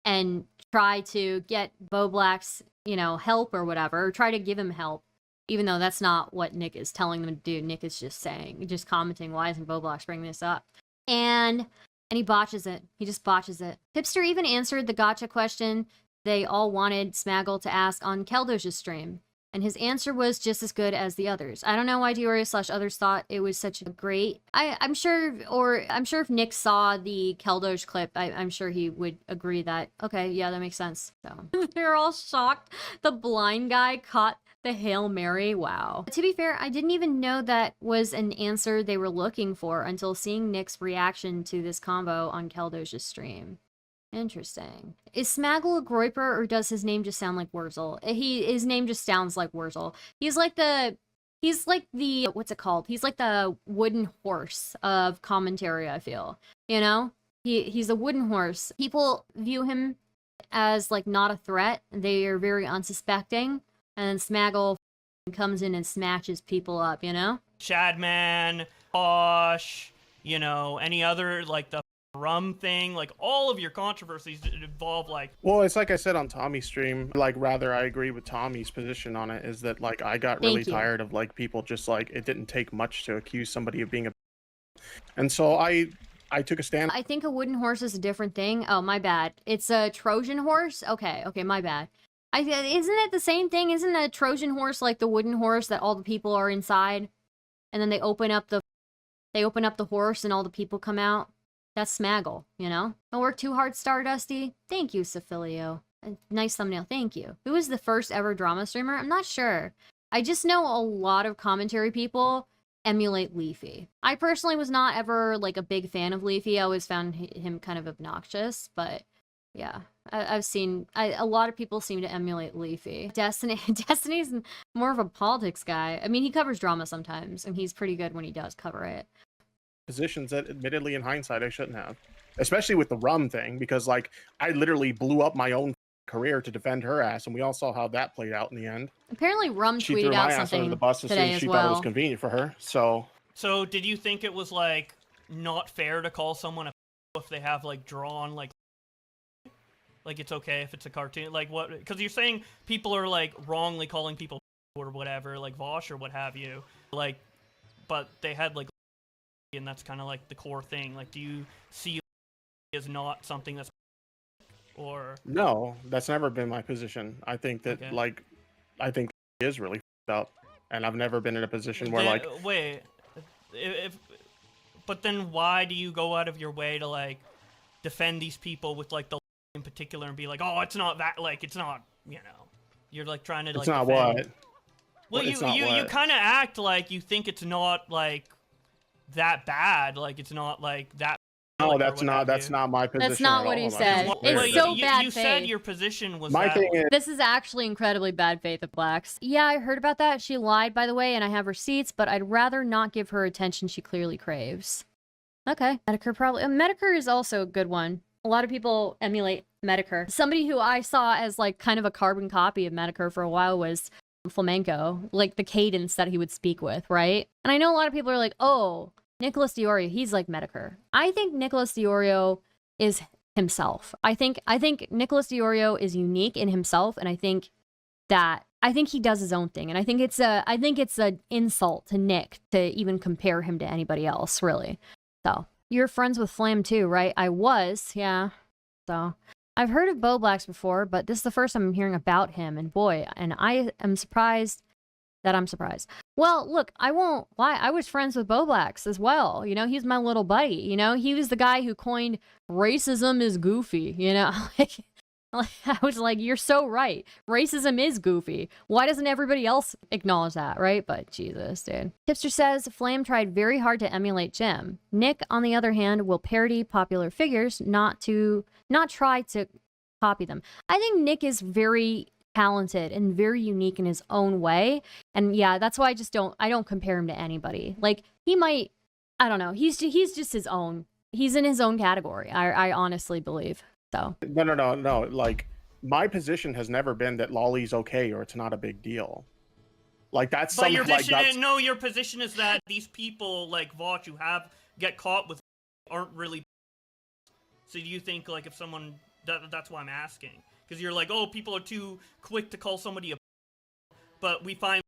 and try to get Bowblax, you know, help or whatever, or try to give him help. Even though that's not what Nick is telling them to do. Nick is just saying, just commenting, why isn't Bowblax bringing this up? And he botches it. He just botches it. Tipster even answered the gotcha question they all wanted Smaggle to ask on Keldoj's stream. And his answer was just as good as the others. I don't know why Deorio/others thought it was such a great... I'm sure if Nick saw the Keldoj clip, I'm sure he would agree that, okay, yeah, that makes sense. So they're all shocked. The blind guy caught the Hail Mary, wow. To be fair, I didn't even know that was an answer they were looking for until seeing Nick's reaction to this combo on Keldoj's stream. Interesting. Is Smaggle a Groiper, or does his name just sound like Wurzel? His name just sounds like Wurzel. He's like the, what's it called? He's like the wooden horse of commentary, I feel. You know? He's a wooden horse. People view him as like not a threat. They are very unsuspecting. And then Smaggle comes in and smashes people up, you know? Shadman, Posh, you know, any other, like the rum thing, like all of your controversies involve like... Well, it's like I said on Tommy's stream, like rather I agree with Tommy's position on it, is that like I got really tired of like people just like, it didn't take much to accuse somebody of being a... And so I took a stand. I think a wooden horse is a different thing. Oh, my bad. It's a Trojan horse? Okay, my bad. Isn't it the same thing? Isn't a Trojan horse like the wooden horse that all the people are inside? And then they open up the horse and all the people come out? That's Smaggle, you know? Don't work too hard, Stardusty. Thank you, Sophilio. Nice thumbnail, thank you. Who was the first ever drama streamer? I'm not sure. I just know a lot of commentary people emulate Leafy. I personally was not ever like a big fan of Leafy. I always found him kind of obnoxious, but yeah. I've seen a lot of people seem to emulate Leafy. Destiny's more of a politics guy. I mean, he covers drama sometimes, and he's pretty good when he does cover it. Positions that admittedly in hindsight I shouldn't have, especially with the rum thing, because like I literally blew up my own career to defend her ass, and we all saw how that played out in the end. Apparently Rum She tweeted threw my out ass something under the bus as soon today as as she thought it was well. convenient for her. So did you think it was like not fair to call someone a if they have like drawn like it's okay if it's a cartoon, like what? Because you're saying people are like wrongly calling people or whatever, like Vosh or what have you, like, but they had like, and that's kind of like the core thing. Like, do you see as not something that's, or no, that's never been my position. I think that okay. I think it is really up, and I've never been in a position where like wait, if But then why do you go out of your way to like defend these people with like the in particular and be like, oh, it's not that, like, it's not, you know, you're like trying to like It's not defend. what. Well, It's you not you what? kind of act like you think it's not like that bad, like it's not like that. No, or that's what not. have That's you. not my position. That's not at what he all. said. That's It's clear. so bad you said faith. your position was My that thing is, This is actually incredibly bad faith of Blacks. Yeah, I heard about that. She lied, by the way, and I have receipts, but I'd rather not give her attention she clearly craves. Okay. Medicare probably. Medicare is also a good one. A lot of people emulate Medicare. Somebody who I saw as like kind of a carbon copy of Medicare for a while was Flamenco, like the cadence that he would speak with, right? And I know a lot of people are like, oh, Nicholas Deorio, he's like Medicare. I think Nicholas Deorio is himself. I think Nicholas Deorio is unique in himself, and I think he does his own thing. And I think it's an insult to Nick to even compare him to anybody else, really. So you're friends with Flam too, right? I was, yeah. So I've heard of Bowblax before, but this is the first time I'm hearing about him, and boy, and I am surprised that I'm surprised. Well, look, I won't lie. I was friends with Bowblax as well. You know, he's my little buddy. You know, he was the guy who coined racism is goofy. You know, I was like, you're so right. Racism is goofy. Why doesn't everybody else acknowledge that, right? But Jesus, dude. Tipster says, Flam tried very hard to emulate Jim. Nick, on the other hand, will parody popular figures, not try to copy them. I think Nick is very talented and very unique in his own way. And yeah, that's why I don't compare him to anybody. Like, he might, I don't know. He's just his own. He's in his own category. I honestly believe. So no. Like, my position has never been that Lolly's okay or it's not a big deal. Like, that's But your something position, no, your position is that these people like Vought you have get caught with aren't really. So do you think like if someone that's why I'm asking, because you're like, oh, people are too quick to call somebody a, but we find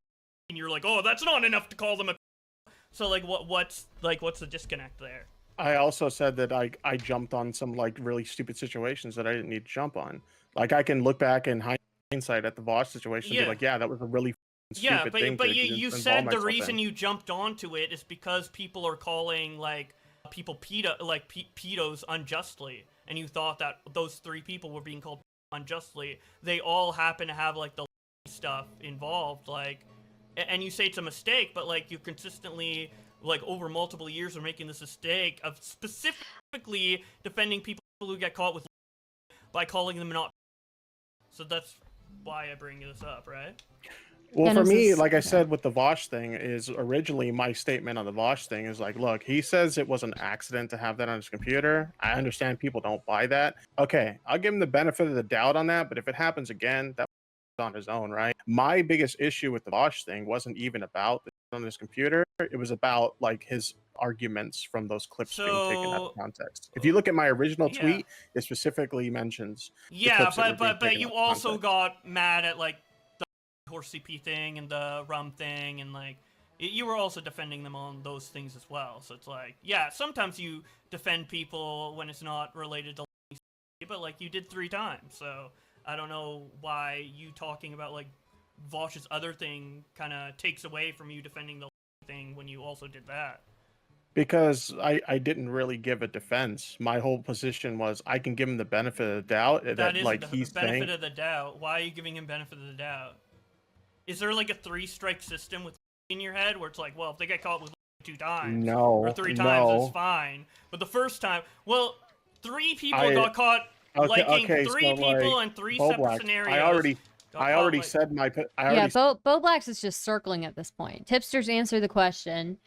and you're like, oh, that's not enough to call them a. So like what's the disconnect there? I also said that I jumped on some like really stupid situations that I didn't need to jump on. Like, I can look back in hindsight at the Vought situation and be like, yeah, that was a really stupid thing. But to you involve said the myself reason in. you jumped onto it is because people are calling like people pedos unjustly, and you thought that those three people were being called unjustly. They all happen to have like the stuff involved, like, and you say it's a mistake, but like you consistently like over multiple years are making this mistake of specifically defending people who get caught with by calling them not. So that's why I bring this up, right? Well, for me, like I said with the Vosh thing, is originally my statement on the Vosh thing is like, look, he says it was an accident to have that on his computer. I understand people don't buy that. Okay, I'll give him the benefit of the doubt on that, but if it happens again, that's on his own, right? My biggest issue with the Vosh thing wasn't even about the on his computer. It was about like his arguments from those clips being taken out of context. If you look at my original tweet, it specifically mentions but you also got mad at like the horse CP thing and the rum thing, and like you were also defending them on those things as well. So it's like, yeah, sometimes you defend people when it's not related to, but like you did 3 times. So I don't know why you talking about like Vosh's other thing kind of takes away from you defending the thing when you also did that. Because I didn't really give a defense. My whole position was I can give him the benefit of the doubt that is like the he's benefit saying. of the doubt. Why are you giving him benefit of the doubt? Is there like a 3-strike system with in your head where it's like, well, if they get caught with 2 times or 3 times, it's fine. But the first time, well, 3 people got caught liking 3 people like, in 3 Bowblax, separate scenarios. I already said my. Bowblax is just circling at this point. Tipsters answer the question.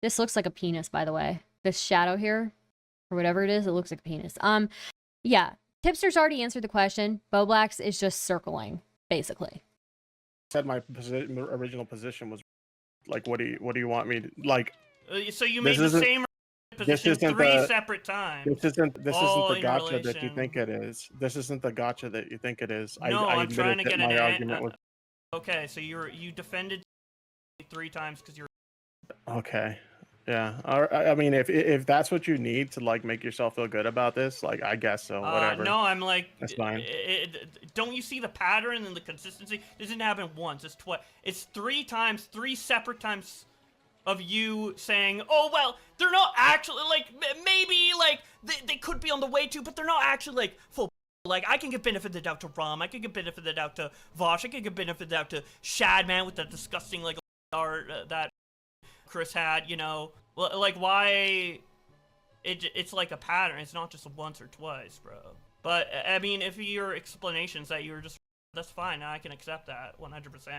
This looks like a penis, by the way. This shadow here, or whatever it is, it looks like a penis. Yeah. Tipsters already answered the question. Bowblax is just circling, basically. Said my original position was like, what do you want me to like? So you made the same position 3 separate times. This isn't the gotcha that you think it is. This isn't the gotcha that you think it is. No, I'm trying to get an argument was okay. So you defended 3 times because you're okay. Yeah. I mean, if that's what you need to like make yourself feel good about this, like I guess so. Whatever. No, I'm like, that's fine. Don't you see the pattern and the consistency? This didn't happen once. It's 3 times, 3 separate times. of you saying, oh, well, they're not actually, like, maybe, like, they could be on the way to, but they're not actually, like, full. Like, I can give benefit of the doubt to Rom, I can give benefit of the doubt to Vosh, I can give benefit of the doubt to Shadman with that disgusting, like, art that Chris had, you know? Like, why... It's like a pattern, it's not just once or twice, bro. But, I mean, if your explanations that you were just... That's fine, I can accept that 100%.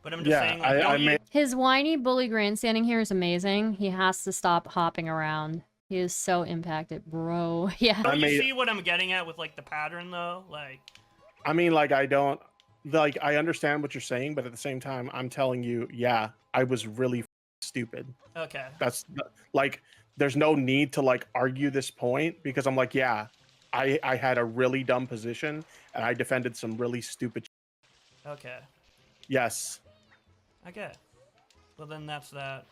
But I'm just saying, like, his whiny bully grandstanding here is amazing. He has to stop hopping around. He is so impacted, bro. Yeah. Don't you see what I'm getting at with, like, the pattern, though? Like... I mean, like, I don't... Like, I understand what you're saying, but at the same time, I'm telling you, yeah, I was really stupid. Okay. That's, like, there's no need to, like, argue this point, because I'm like, yeah, I had a really dumb position, and I defended some really stupid Okay. Yes. Okay. Well, then that's that.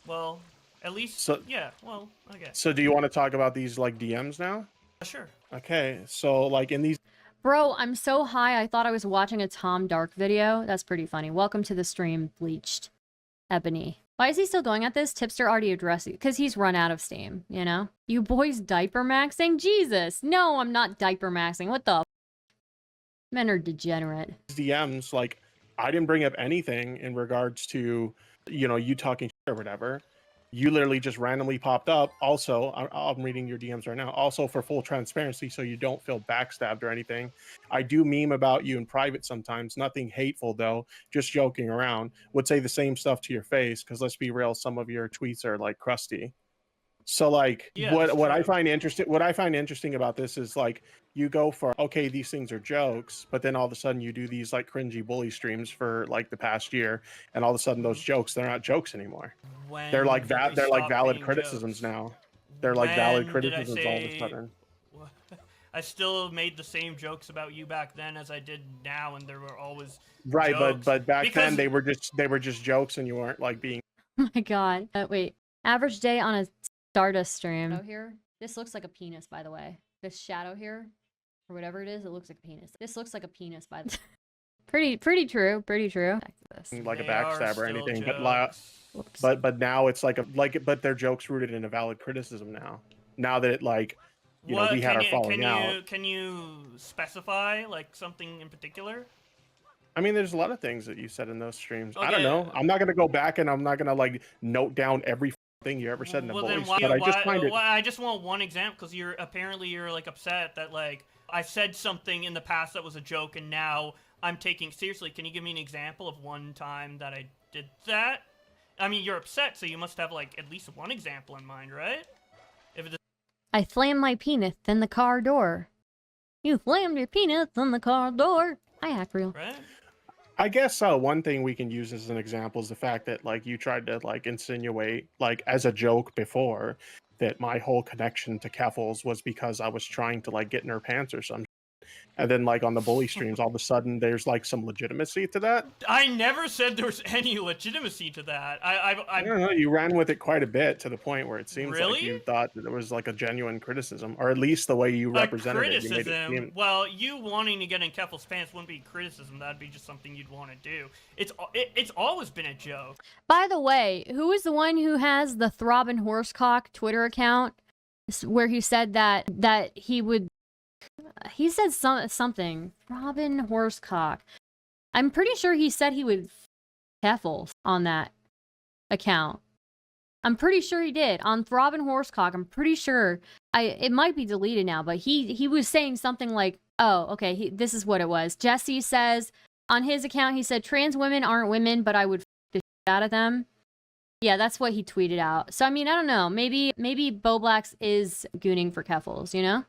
Well, at least, so, yeah, well, okay. So do you want to talk about these, like, DMs now? Sure. Okay, so, like, in these... Bro, I'm so high, I thought I was watching a Tom Dark video. That's pretty funny. Welcome to the stream, Bleached Ebony. Why is he still going at this? Tipster already addressed it. Because he's run out of steam, you know? You boys diaper maxing? Jesus! No, I'm not diaper maxing. What the f? Men are degenerate. DMs, like, I didn't bring up anything in regards to, you know, you talking shit or whatever. You literally just randomly popped up. Also, I'm reading your DMs right now. Also, for full transparency, so you don't feel backstabbed or anything, I do meme about you in private sometimes. Nothing hateful, though. Just joking around. Would say the same stuff to your face, because let's be real, some of your tweets are, like, crusty. So, like, yeah, what I find interesting about this is, like, you go for, okay, these things are jokes, but then all of a sudden you do these, like, cringy bully streams for, like, the past year, and all of a sudden those jokes, they're not jokes anymore. They're like valid criticisms jokes? Now. They're like valid criticisms all of a sudden. I still made the same jokes about you back then as I did now, and there were always right, jokes. but back then they were just jokes, and you weren't, like, being. Oh my god. Wait. Average day on a Stardust stream. Here. This looks like a penis, by the way. This shadow here, or whatever it is, it looks like a penis. This looks like a penis, by the pretty true. Pretty true. Back to this. Like a backstab or anything, but now it's like but they're jokes rooted in a valid criticism now. Now that it, like, you know, we had our falling out. Can you specify, like, something in particular? I mean, there's a lot of things that you said in those streams. Okay. I don't know. I'm not gonna go back and I'm not gonna, like, note down every thing you ever said in the voice, but I just find it. I just want one example, because you're like upset that, like, I said something in the past that was a joke and now I'm taking seriously. Can you give me an example of one time that I did that? I mean, you're upset, so you must have, like, at least one example in mind, right? I slammed my penis in the car door. You slammed your penis in the car door. I act real. Right? I guess one thing we can use as an example is the fact that, like, you tried to, like, insinuate, like, as a joke before, that my whole connection to Keffels was because I was trying to, like, get in her pants or something. And then, like, on the bully streams, all of a sudden, there's, like, some legitimacy to that. I never said there was any legitimacy to that. I don't know. You ran with it quite a bit to the point where it seems like you thought that there was, like, a genuine criticism, or at least the way you represented it. You made it seem... Well, you wanting to get in Keffel's pants wouldn't be criticism. That'd be just something you'd want to do. It's always been a joke. By the way, who is the one who has the Throbbing Horsecock Twitter account where he said that he would... He said something. Robin Horsecock. I'm pretty sure he said he would Keffels on that account. I'm pretty sure he did. On Throbbing Horsecock, I'm pretty sure. It might be deleted now, but he was saying something like, oh, okay, this is what it was. Jesse says, on his account, he said, trans women aren't women, but I would f the shit out of them. Yeah, that's what he tweeted out. So, I mean, I don't know. Maybe Bowblax is gooning for Keffels, you know?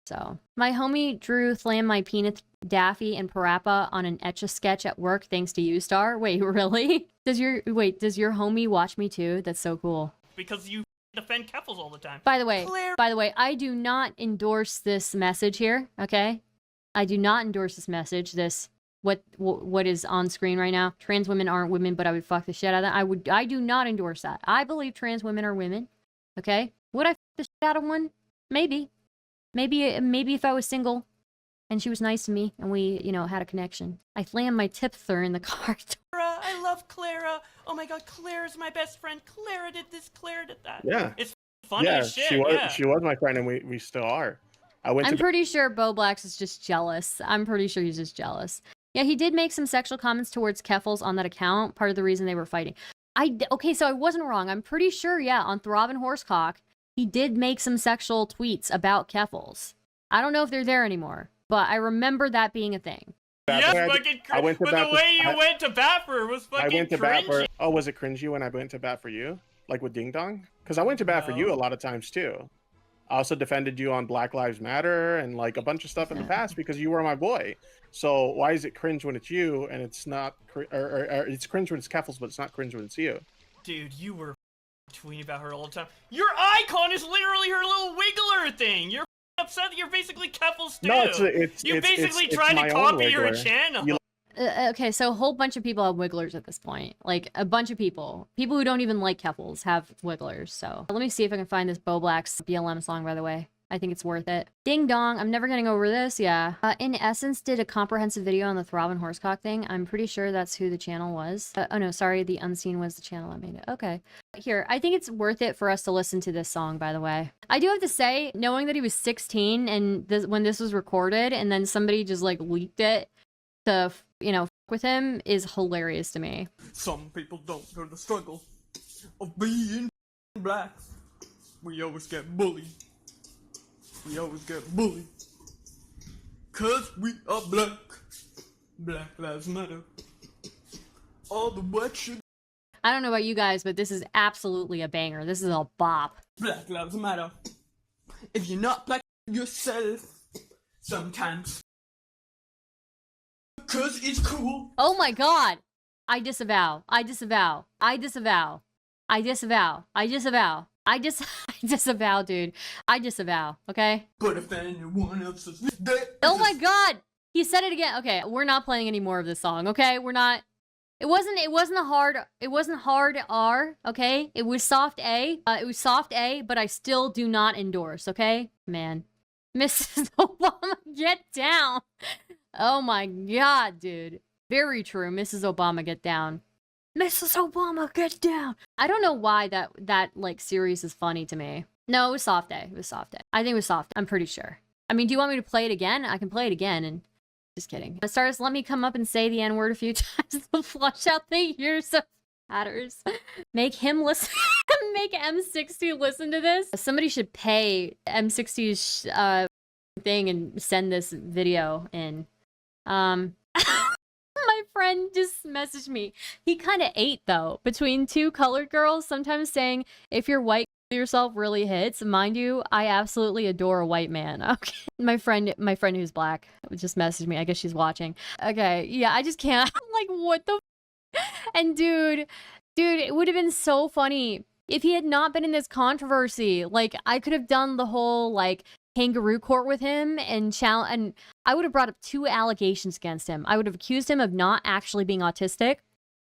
So, my homie Drew slammed my peanut, Daffy, and Parappa on an Etch-a-Sketch at work thanks to you, Star. Wait, really? Does your homie watch me too? That's so cool. Because you defend Keffels all the time. By the way, I do not endorse this message here, okay? I do not endorse this message, what is on screen right now. Trans women aren't women, but I would fuck the shit out of that. I do not endorse that. I believe trans women are women, okay? Would I fuck the shit out of one? Maybe. Maybe if I was single and she was nice to me and we, you know, had a connection. I slammed my tipster in the car door. I love Clara. Oh my god, Clara's my best friend. Clara did this, Clara did that. Yeah. It's funny as shit. She was my friend, and we still are. I'm pretty sure Bowblax is just jealous. I'm pretty sure he's just jealous. Yeah, he did make some sexual comments towards Keffals on that account. Part of the reason they were fighting. Okay, so I wasn't wrong. I'm pretty sure, yeah, on Throbbing Horsecock, he did make some sexual tweets about Keffals. I don't know if they're there anymore, but I remember that being a thing. Yes, fucking cringy. But the way you went to bat for her was fucking I went to bat for. cringy. Oh, was it cringy when I went to bat for you? Like with Ding Dong? Because I went to bat for you a lot of times too. I also defended you on Black Lives Matter and like a bunch of stuff in the past because you were my boy. So why is it cringe when it's you and it's not, or it's cringe when it's Keffals, but it's not cringe when it's you? Dude, you were tweeting about her all the time. Your icon is literally her little wiggler thing. You're upset that you're basically Keffals too. No, it's you basically it's tried my to own copy your wiggler. channel. Okay, so a whole bunch of people have wigglers at this point. Like, a bunch of people. People who don't even like Keffals have wigglers, so. Let me see if I can find this Bowblax BLM song, by the way. I think it's worth it. Ding dong, I'm never getting over this, yeah. In Essence did a comprehensive video on the Throbbing Horsecock thing. I'm pretty sure that's who the channel was. Oh no, sorry, the Unseen was the channel that made it. Okay. Here, I think it's worth it for us to listen to this song, by the way. I do have to say, knowing that he was 16 and when this was recorded and then somebody just like leaked it to, you know, with him is hilarious to me. Some people don't know the struggle of being black. We always get bullied. We always get bullied. 'Cause we are black. Black lives matter. All the wet shit. I don't know about you guys, but this is absolutely a banger. This is a bop. Black lives matter. If you're not black yourself, sometimes. 'Cause it's cool. Oh my god! I disavow. I disavow. I disavow. I disavow. I disavow. I disavow, dude. I disavow, okay? But if anyone else is dead. Oh my god! He said it again. Okay, we're not playing any more of this song, okay? We're not. It wasn't hard R, okay? It was soft A. It was soft A, but I still do not endorse, okay? Man. Mrs. Obama, get down. Oh my god, dude. Very true. Mrs. Obama, get down. Mrs. Obama, get down. I don't know why that like series is funny to me. No, it was soft A. It was soft A. I think it was soft. I'm pretty sure. I mean, do you want me to play it again? I can play it again and just kidding. Stardust, let me come up and say the N-word a few times to flush out the years of hatters. Make him listen. Make M60 listen to this. Somebody should pay M60's thing and send this video in. My friend just messaged me. He kind of ate though between two colored girls, sometimes saying if you're white yourself really hits. Mind you, I absolutely adore a white man. Okay. My friend who's black just messaged me. I guess she's watching. Okay, yeah, I just can't. I'm like, what the and dude, it would have been so funny if he had not been in this controversy. Like, I could have done the whole like kangaroo court with him and I would have brought up 2 allegations against him. I would have accused him of not actually being autistic,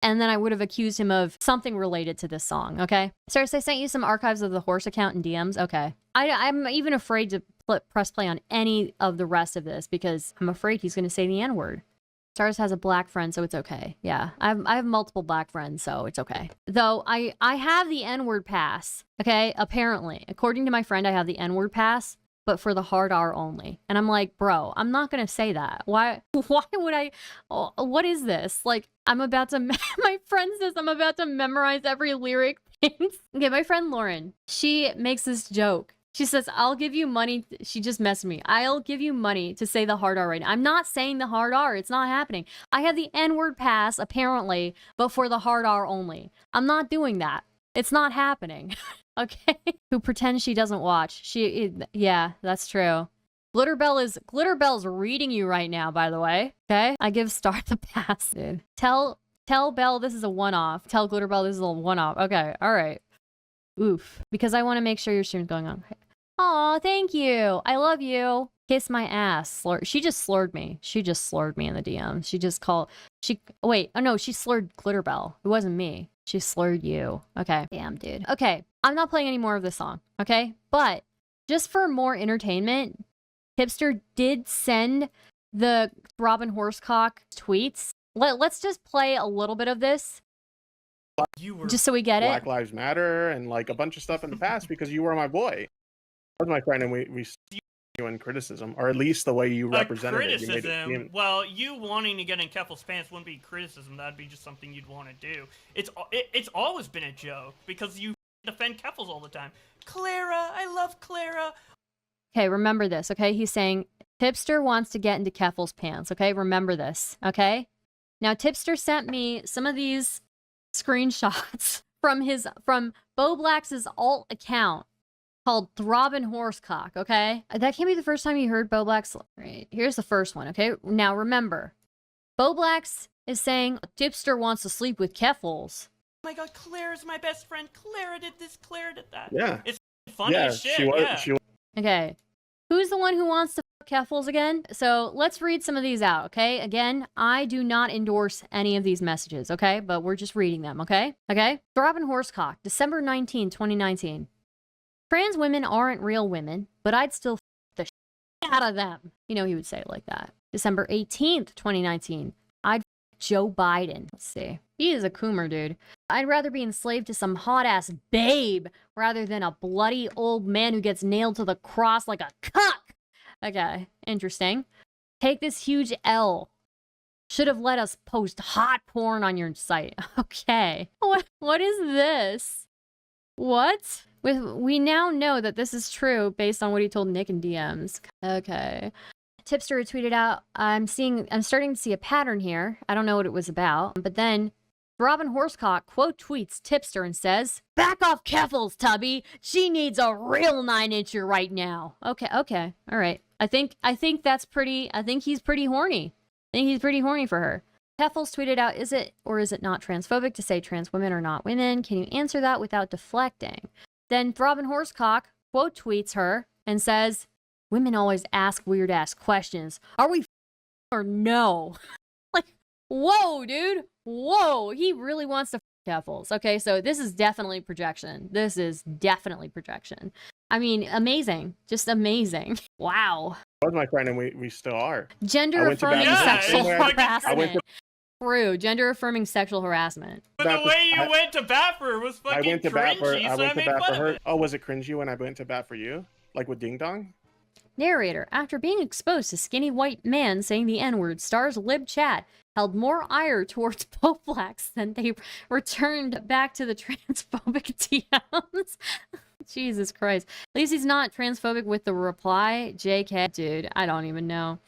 and then I would have accused him of something related to this song, okay? Stardust, I sent you some archives of the horse account in DMs. Okay. I'm even afraid to press play on any of the rest of this because I'm afraid he's going to say the N-word. Stardust has a black friend, so it's okay. Yeah, I have multiple black friends, so it's okay. Though I have the N-word pass, okay? Apparently. According to my friend, I have the N-word pass, but for the hard R only. And I'm like, bro, I'm not gonna say that. Why would I? Oh, what is this? Like, I'm about to, my friend says I'm about to memorize every lyric. Okay, my friend Lauren, she makes this joke. She says, I'll give you money. She just messaged me. I'll give you money to say the hard R right now. I'm not saying the hard R. It's not happening. I have the N-word pass, apparently, but for the hard R only. I'm not doing that. It's not happening. Okay? Who pretends she doesn't watch. Yeah, that's true. Glitterbell's reading you right now, by the way. Okay? I give Star the pass, dude. Tell Belle this is a one-off. Tell Glitterbell this is a one-off. Okay, alright. Oof. Because I want to make sure your stream's going on. Aw, thank you. I love you. Kiss my ass. She just slurred me. She just slurred me in the DM. She just called... Wait. Oh, no. She slurred Glitterbell. It wasn't me. She slurred you. Okay. Damn, dude. Okay. I'm not playing any more of this song. Okay? But just for more entertainment, Tipster did send the Throbbing Horsecock tweets Let's just play a little bit of this, You were just so we get Black it. Lives Matter and like a bunch of stuff in the past because you were my boy. That was my friend, and we see you in criticism, or at least the way you represented it. You made it criticism. seem... Well, you wanting to get in Keffel's pants wouldn't be criticism. That'd be just something you'd want to do. It's always been a joke because you defend Keffel's all the time. Clara, I love Clara. Okay, remember this, okay? He's saying Tipster wants to get into Keffel's pants, okay? Remember this, okay? Now, Tipster sent me some of these screenshots from Bowblax's alt account called Throbbing Horsecock, okay? That can't be the first time you heard Bowblax. Right, here's the first one, okay? Now, remember, Bowblax is saying Tipster wants to sleep with Keffels. Oh my god, Clara's my best friend. Clara did this, Clara did that. Yeah. It's funny Yeah, as shit. she was. Yeah. She was. Okay. Who's the one who wants to fuck Keffels again? So let's read some of these out, okay? Again, I do not endorse any of these messages, okay? But we're just reading them, okay? Okay? Throbbing Horsecock, December 19, 2019. Trans women aren't real women, but I'd still f the shit out of them. You know, he would say it like that. December 18th, 2019. I'd f Joe Biden. Let's see. He is a coomer, dude. I'd rather be enslaved to some hot-ass babe rather than a bloody old man who gets nailed to the cross like a cuck. Okay, interesting. Take this huge L. Should have let us post hot porn on your site. Okay. What is this? What? We now know that this is true based on what he told Nick in DMs. Okay. Tipster tweeted out, I'm starting to see a pattern here. I don't know what it was about. But then Robin Horsecock quote tweets Tipster and says, back off Keffels, Tubby. She needs a real 9-incher right now. Okay. All right. I think that's pretty, I think he's pretty horny. I think he's pretty horny for her. Keffels tweeted out, is it or is it not transphobic to say trans women are not women? Can you answer that without deflecting? Then Throbbing Horsecock quote tweets her and says, women always ask weird ass questions. Are we or no? Like, whoa, dude. Whoa. He really wants to Keffels. Okay, so this is definitely projection. This is definitely projection. I mean, amazing. Just amazing. Wow. That was my friend, and we still are. Gender affirming Baptist. sexual Yeah, it's harassment. True. Gender affirming sexual harassment. But the way you went to bat for her was fucking cringy, so I made fun of it. Oh, was it cringy when I went to bat for you? Like with Ding Dong? Narrator, after being exposed to skinny white man saying the N-word, Star's lib chat held more ire towards Bowblax than they returned back to the transphobic DMs. Jesus Christ. At least he's not transphobic with the reply. JK, dude, I don't even know.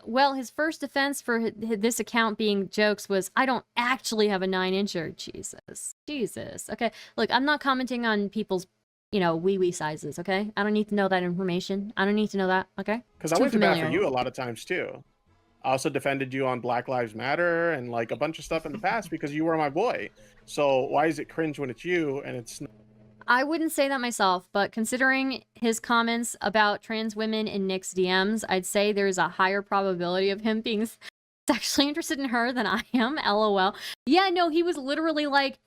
Well, his first defense for this account being jokes was, I don't actually have a 9-incher. Jesus. Okay, look, I'm not commenting on people's, wee sizes, okay? I don't need to know that information. I don't need to know that, okay? Because I went to bat for you a lot of times, too. I also defended you on Black Lives Matter and, like, a bunch of stuff in the past because you were my boy. So why is it cringe when it's you and it's... I wouldn't say that myself, but considering his comments about trans women in Nick's DMs, I'd say there's a higher probability of him being sexually interested in her than I am, LOL. Yeah, no, he was literally like,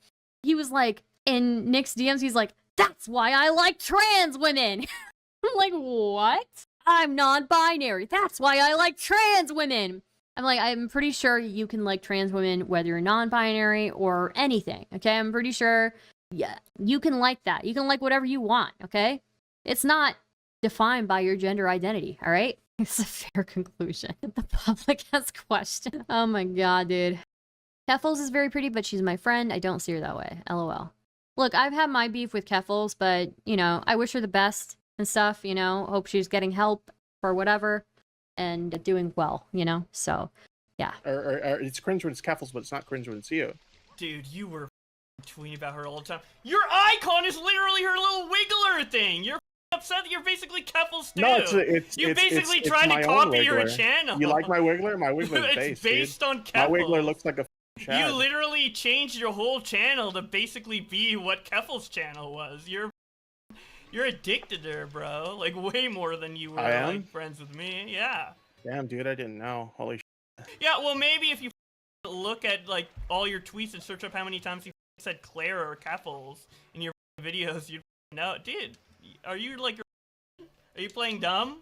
in Nick's DMs, he's like, that's why I like trans women. I'm like, what? I'm non-binary. That's why I like trans women. I'm like, I'm pretty sure you can like trans women whether you're non-binary or anything, okay? I'm pretty sure... Yeah, you can like that. You can like whatever you want, okay? It's not defined by your gender identity, all right? It's a fair conclusion. The public has questions. Oh my god, dude. Keffels is very pretty, but she's my friend. I don't see her that way. LOL. Look, I've had my beef with Keffels, but, I wish her the best and stuff, Hope she's getting help for whatever and doing well, So, yeah. Or it's cringe when it's Keffels, but it's not cringe when it's you. Dude, you were tweeting about her all the time. Your icon is literally her little wiggler thing. You're upset that you're basically Keffels too. No, it's you basically it's tried my to own copy your wiggler. channel. You like my wiggler? My wiggler is it's based on Keffels. My wiggler looks like a Chad. You literally changed your whole channel to basically be what Keffels' channel was. You're addicted to her, bro. Like way more than you were like friends with me. Yeah. Damn, dude, I didn't know. Holy shit. Yeah, well maybe if you look at like all your tweets and search up how many times you said Clara or Keffels in your videos, you'd know. Dude, are you like, are you playing dumb?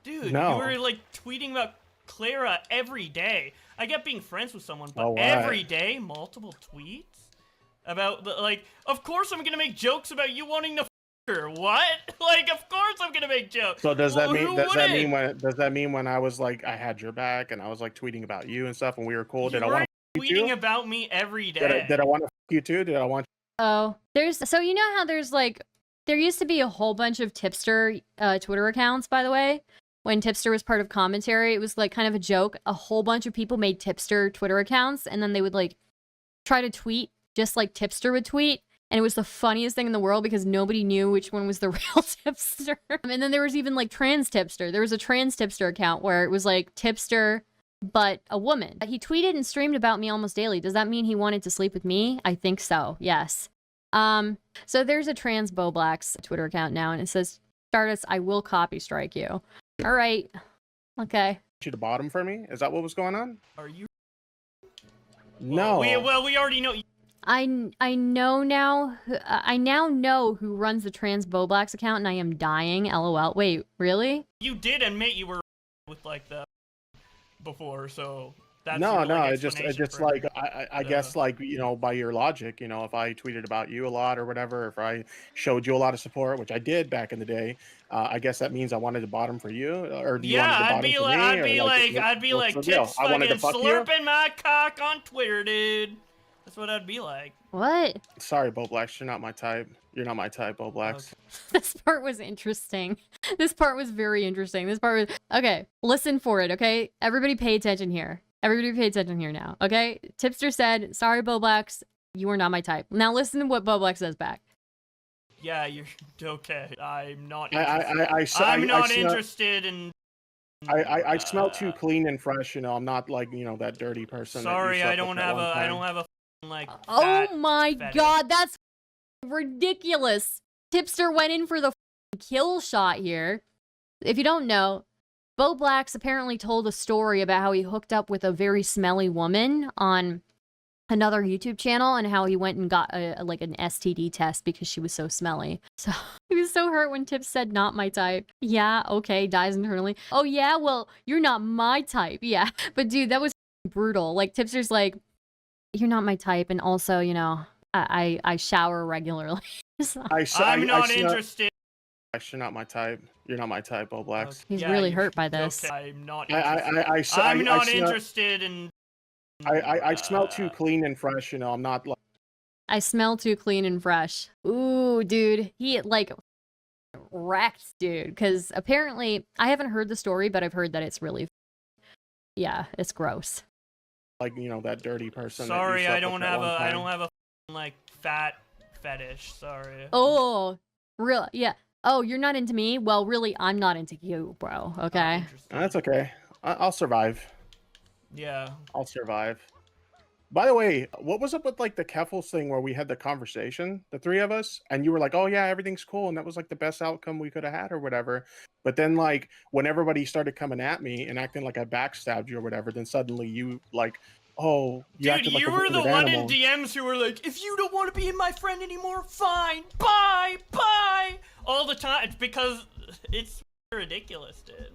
Dude, no. You were like tweeting about Clara every day. I get being friends with someone, but Oh, what? every day, multiple tweets about like. Of course, I'm gonna make jokes about you wanting to f her. What? Like, of course I'm gonna make jokes. So does that mean Who wouldn't? does that mean when I was like I had your back and I was like tweeting about you and stuff and we were cool? Did I want to f you Tweeting too? about me every day. Did I want to f you too? Did I want? Oh, so you know how there's like, there used to be a whole bunch of Tipster Twitter accounts, by the way. When Tipster was part of commentary, it was like kind of a joke. A whole bunch of people made Tipster Twitter accounts, and then they would like try to tweet just like Tipster would tweet. And it was the funniest thing in the world because nobody knew which one was the real Tipster. And then there was even like trans Tipster. There was a trans Tipster account where it was like Tipster, but a woman. He tweeted and streamed about me almost daily. Does that mean he wanted to sleep with me? I think so, yes. So there's a trans Bowblax Twitter account now, and it says, Stardust, I will copy strike you. All right. Okay. You to bottom for me? Is that what was going on? Are you? No. Well, we already know. I know now. I now know who runs the trans Bowblax account, and I am dying. LOL. Wait, really? You did admit you were with like the before, so that's No, your, like, it's just explanation like for I guess like by your logic, if I tweeted about you a lot or whatever, if I showed you a lot of support, which I did back in the day, I guess that means I wanted to bottom for you, or do you want to I'd bottom be for like, me? I'd be like, Tips I wanted to fucking fuck you. slurping my cock on Twitter, dude. That's what I'd be like. What? Sorry, Bowblax, you're not my type. You're not my type, Bowblax. Okay. This part was interesting. This part was very interesting. This part was... Okay, listen for it, okay? Everybody pay attention here. Everybody pay attention here now, okay? Tipster said, sorry, Bowblax, you are not my type. Now listen to what Bowblax says back. Yeah, you're okay. I'm not. Interested in. I smell too clean and fresh. I'm not like that dirty person. Sorry, I don't have a like. Oh my fetish. god, that's ridiculous. Tipster went in for the kill shot here. If you don't know, Bowblax apparently told a story about how he hooked up with a very smelly woman on another YouTube channel and how he went and got like an STD test because she was so smelly. So he was so hurt when Tips said not my type. Yeah, okay, dies internally. Oh yeah, well, you're not my type. Yeah. But dude, that was brutal. Like Tipster's like, you're not my type, and also, I shower regularly. I'm not interested. You're not my type. You're not my type, Bowblax. He's really hurt by this. Okay. I'm not. I'm not interested in. I smell too clean and fresh. I'm not like. I smell too clean and fresh. Ooh, dude, he like wrecked, dude. Because apparently, I haven't heard the story, but I've heard that it's really, yeah, it's gross. Like that dirty person. Sorry, I don't have a like fat fetish. Sorry. Oh, real? Yeah. Oh, you're not into me? Well, really, I'm not into you, bro. Okay. That's okay. I'll survive. Yeah. I'll survive. By the way, what was up with like the Keffels thing where we had the conversation, the three of us, and you were like, "Oh yeah, everything's cool," and that was like the best outcome we could have had or whatever. But then like when everybody started coming at me and acting like I backstabbed you or whatever, then suddenly you like, "Oh, you dude, you were the one in DMs who were like, if you don't want to be my friend anymore, fine, bye, all the time. It's because it's ridiculous, dude.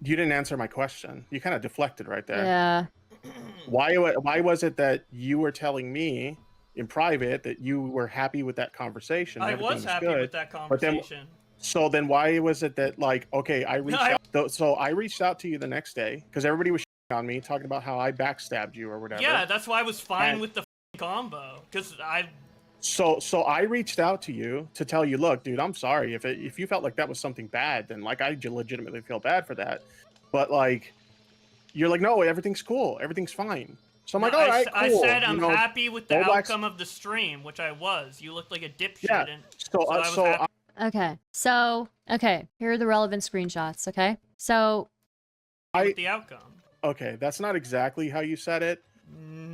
You didn't answer my question. You kind of deflected right there. Yeah. Why was it that you were telling me in private that you were happy with that conversation? I was happy with that conversation. So then why was it that like, okay, I reached out to you the next day because everybody was on me talking about how I backstabbed you or whatever. Yeah, that's why I was fine with the combo because So I reached out to you to tell you, look, dude, I'm sorry if you felt like that was something bad, then like I legitimately feel bad for that. But like, you're like, no, everything's cool, everything's fine. So I'm like, all right, cool. I said I'm happy with the outcome of the stream, which I was. You looked like a dipshit. Yeah. Okay, here are the relevant screenshots. Okay, so with the outcome. Okay, that's not exactly how you said it.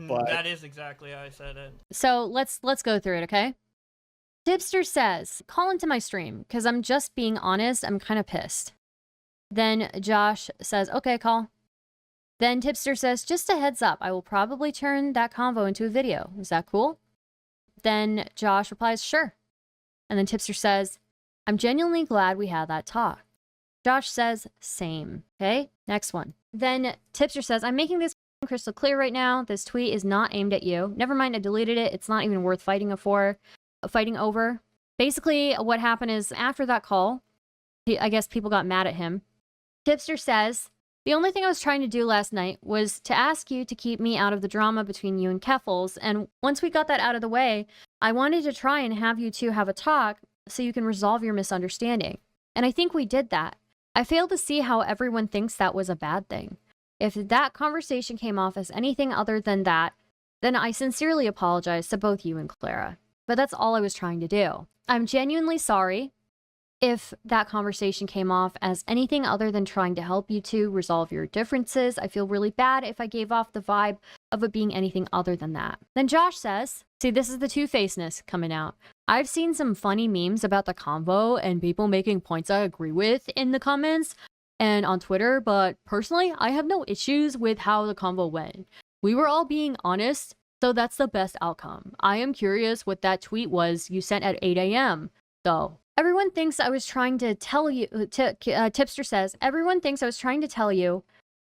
But that is exactly how I said it. So let's go through it, okay? Tipster says, call into my stream, because I'm just being honest, I'm kind of pissed. Then Josh says, okay, call. Then Tipster says, just a heads up, I will probably turn that convo into a video. Is that cool? Then Josh replies, sure. And then Tipster says, I'm genuinely glad we had that talk. Josh says, same. Okay, next one. Then Tipster says, I'm making this crystal clear right now. This tweet is not aimed at you. Never mind, I deleted it. It's not even worth fighting over. Basically, what happened is after that call, I guess people got mad at him. Tipster says, the only thing I was trying to do last night was to ask you to keep me out of the drama between you and Keffels. And once we got that out of the way, I wanted to try and have you two have a talk so you can resolve your misunderstanding. And I think we did that. I fail to see how everyone thinks that was a bad thing. If that conversation came off as anything other than that, then I sincerely apologize to both you and Clara. But that's all I was trying to do. I'm genuinely sorry if that conversation came off as anything other than trying to help you two resolve your differences. I feel really bad if I gave off the vibe of it being anything other than that. Then Josh says, see, this is the two-facedness coming out. I've seen some funny memes about the convo and people making points I agree with in the comments and on Twitter, but personally, I have no issues with how the convo went. We were all being honest, so that's the best outcome. I am curious what that tweet was you sent at 8 a.m. though. Everyone thinks I was trying to tell you, Tipster says, everyone thinks I was trying to tell you,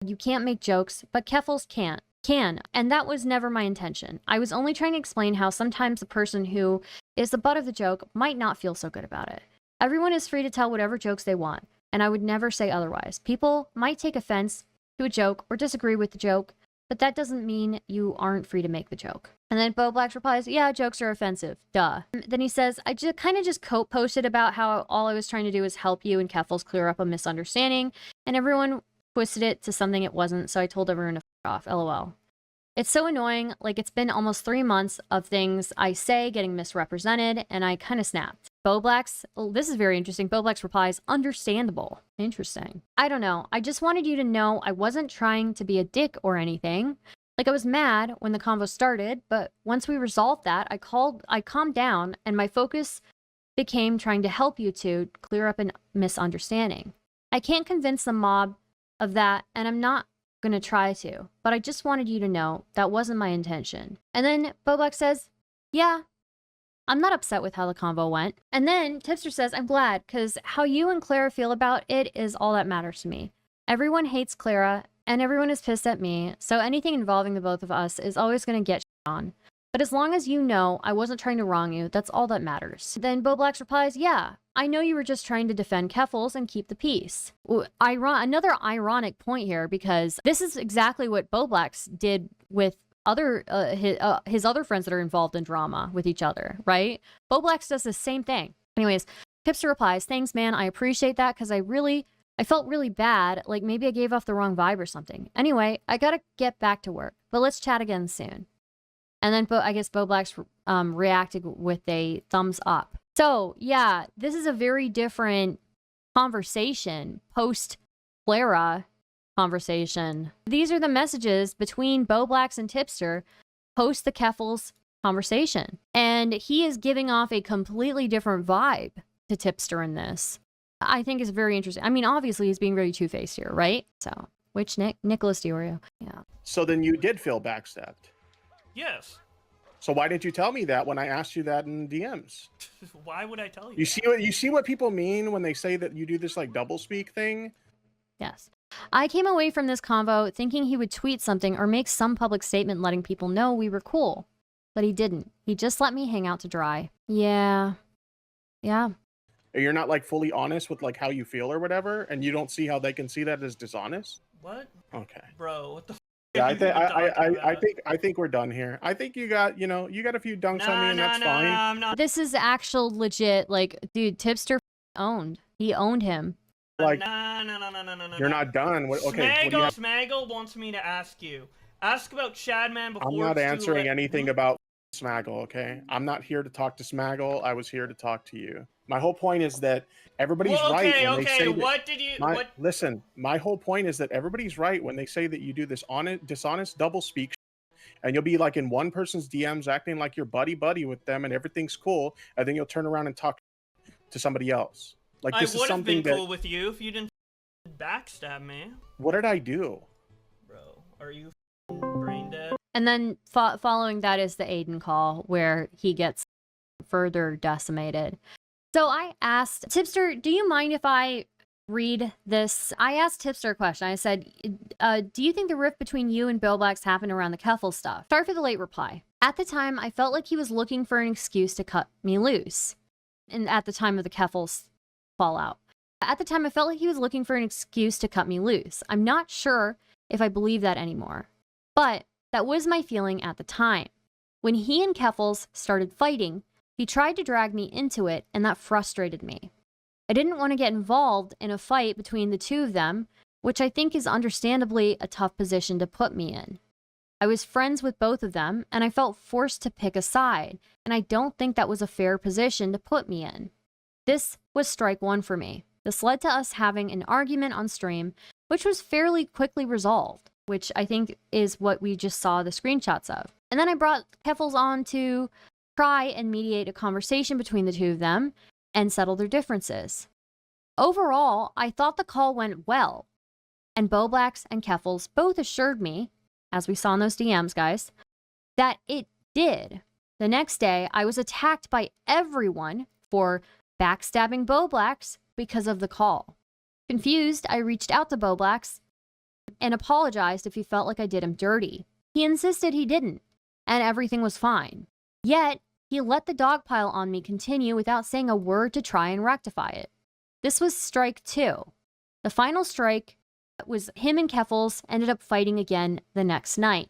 you can't make jokes, but Keffels can, and that was never my intention. I was only trying to explain how sometimes the person who is the butt of the joke might not feel so good about it. Everyone is free to tell whatever jokes they want, and I would never say otherwise. People might take offense to a joke or disagree with the joke, but that doesn't mean you aren't free to make the joke. And then Bowblax replies, yeah, jokes are offensive. Duh. Then he says, I just kind of just posted about how all I was trying to do was help you and Keffels clear up a misunderstanding, and everyone twisted it to something it wasn't, so I told everyone to f off, lol. It's so annoying, like it's been almost 3 months of things I say getting misrepresented, and I kind of snapped. Bowblax, this is very interesting. Bowblax replies, understandable. Interesting. I don't know. I just wanted you to know I wasn't trying to be a dick or anything. Like I was mad when the convo started, but once we resolved that, I calmed down, and my focus became trying to help you two clear up a misunderstanding. I can't convince the mob of that, and I'm not gonna try to, but I just wanted you to know that wasn't my intention. And then Bowblax says, yeah, I'm not upset with how the convo went. And then Tipster says, I'm glad, because how you and Clara feel about it is all that matters to me. Everyone hates Clara, and everyone is pissed at me, so anything involving the both of us is always gonna get shit on. But as long as you know I wasn't trying to wrong you, that's all that matters. Then Bowblax replies, yeah, I know you were just trying to defend Keffels and keep the peace. Another ironic point here, because this is exactly what Bowblax did with his other friends that are involved in drama with each other, right? Bowblax does the same thing. Anyways, Tipster replies, thanks, man. I appreciate that because I felt really bad. Like maybe I gave off the wrong vibe or something. Anyway, I gotta get back to work, but let's chat again soon. And then I guess Bowblax reacted with a thumbs up. So yeah, this is a very different conversation post Clara conversation. These are the messages between Bowblax and Tipster post the Keffels conversation. And he is giving off a completely different vibe to Tipster in this. I think is very interesting. I mean, obviously he's being very two-faced here, right? So, which Nicholas Deorio, yeah. So then you did feel backstabbed. Yes. So why didn't you tell me that when I asked you that in DMs? Why would I tell you? You see what people mean when they say that you do this like doublespeak thing? Yes. I came away from this convo thinking he would tweet something or make some public statement letting people know we were cool. But he didn't. He just let me hang out to dry. Yeah. Yeah. You're not like fully honest with like how you feel or whatever, and you don't see how they can see that as dishonest? What? Okay. Bro, what the Yeah, I think we're done here. I think you got a few dunks on me, and that's fine. I'm not. This is actual legit, like, dude, Tipster owned. He owned him. Like, No. you're not done. Okay. Smaggle wants me to ask you. Ask about Shadman before. I'm not it's too answering late. anything about Smaggle, okay? I'm not here to talk to Smaggle. I was here to talk to you. My whole point is that everybody's right when they say that, what did you... Listen, my whole point is that everybody's right when they say that you do this dishonest doublespeak, and you'll be like in one person's DMs acting like you're buddy with them and everything's cool, and then you'll turn around and talk to somebody else. Like, this is something I would have been cool with you if you didn't backstab me. What did I do? Bro, are you brain dead? And then following that is the Aiden call where he gets further decimated. So I asked, Tipster, do you mind if I read this. I asked Tipster a question. I said, do you think the rift between you and Bowblax happened around the Keffel stuff? Sorry for the late reply. At the time, I felt like he was looking for an excuse to cut me loose. And at the time of the Keffel's fallout. At the time, I felt like he was looking for an excuse to cut me loose. I'm not sure if I believe that anymore. But that was my feeling at the time. When he and Keffels started fighting, he tried to drag me into it, and that frustrated me. I didn't want to get involved in a fight between the two of them, which I think is understandably a tough position to put me in. I was friends with both of them, and I felt forced to pick a side, and I don't think that was a fair position to put me in. This was strike one for me. This led to us having an argument on stream, which was fairly quickly resolved, which I think is what we just saw the screenshots of. And then I brought Keffels on to try and mediate a conversation between the two of them and settle their differences. Overall, I thought the call went well, and Bowblax and Keffels both assured me, as we saw in those DMs, guys, that it did. The next day, I was attacked by everyone for backstabbing Bowblax because of the call. Confused, I reached out to Bowblax and apologized if he felt like I did him dirty. He insisted he didn't, and everything was fine. Yet, he let the dogpile on me continue without saying a word to try and rectify it. This was strike 2. The final strike was him and Keffels ended up fighting again the next night.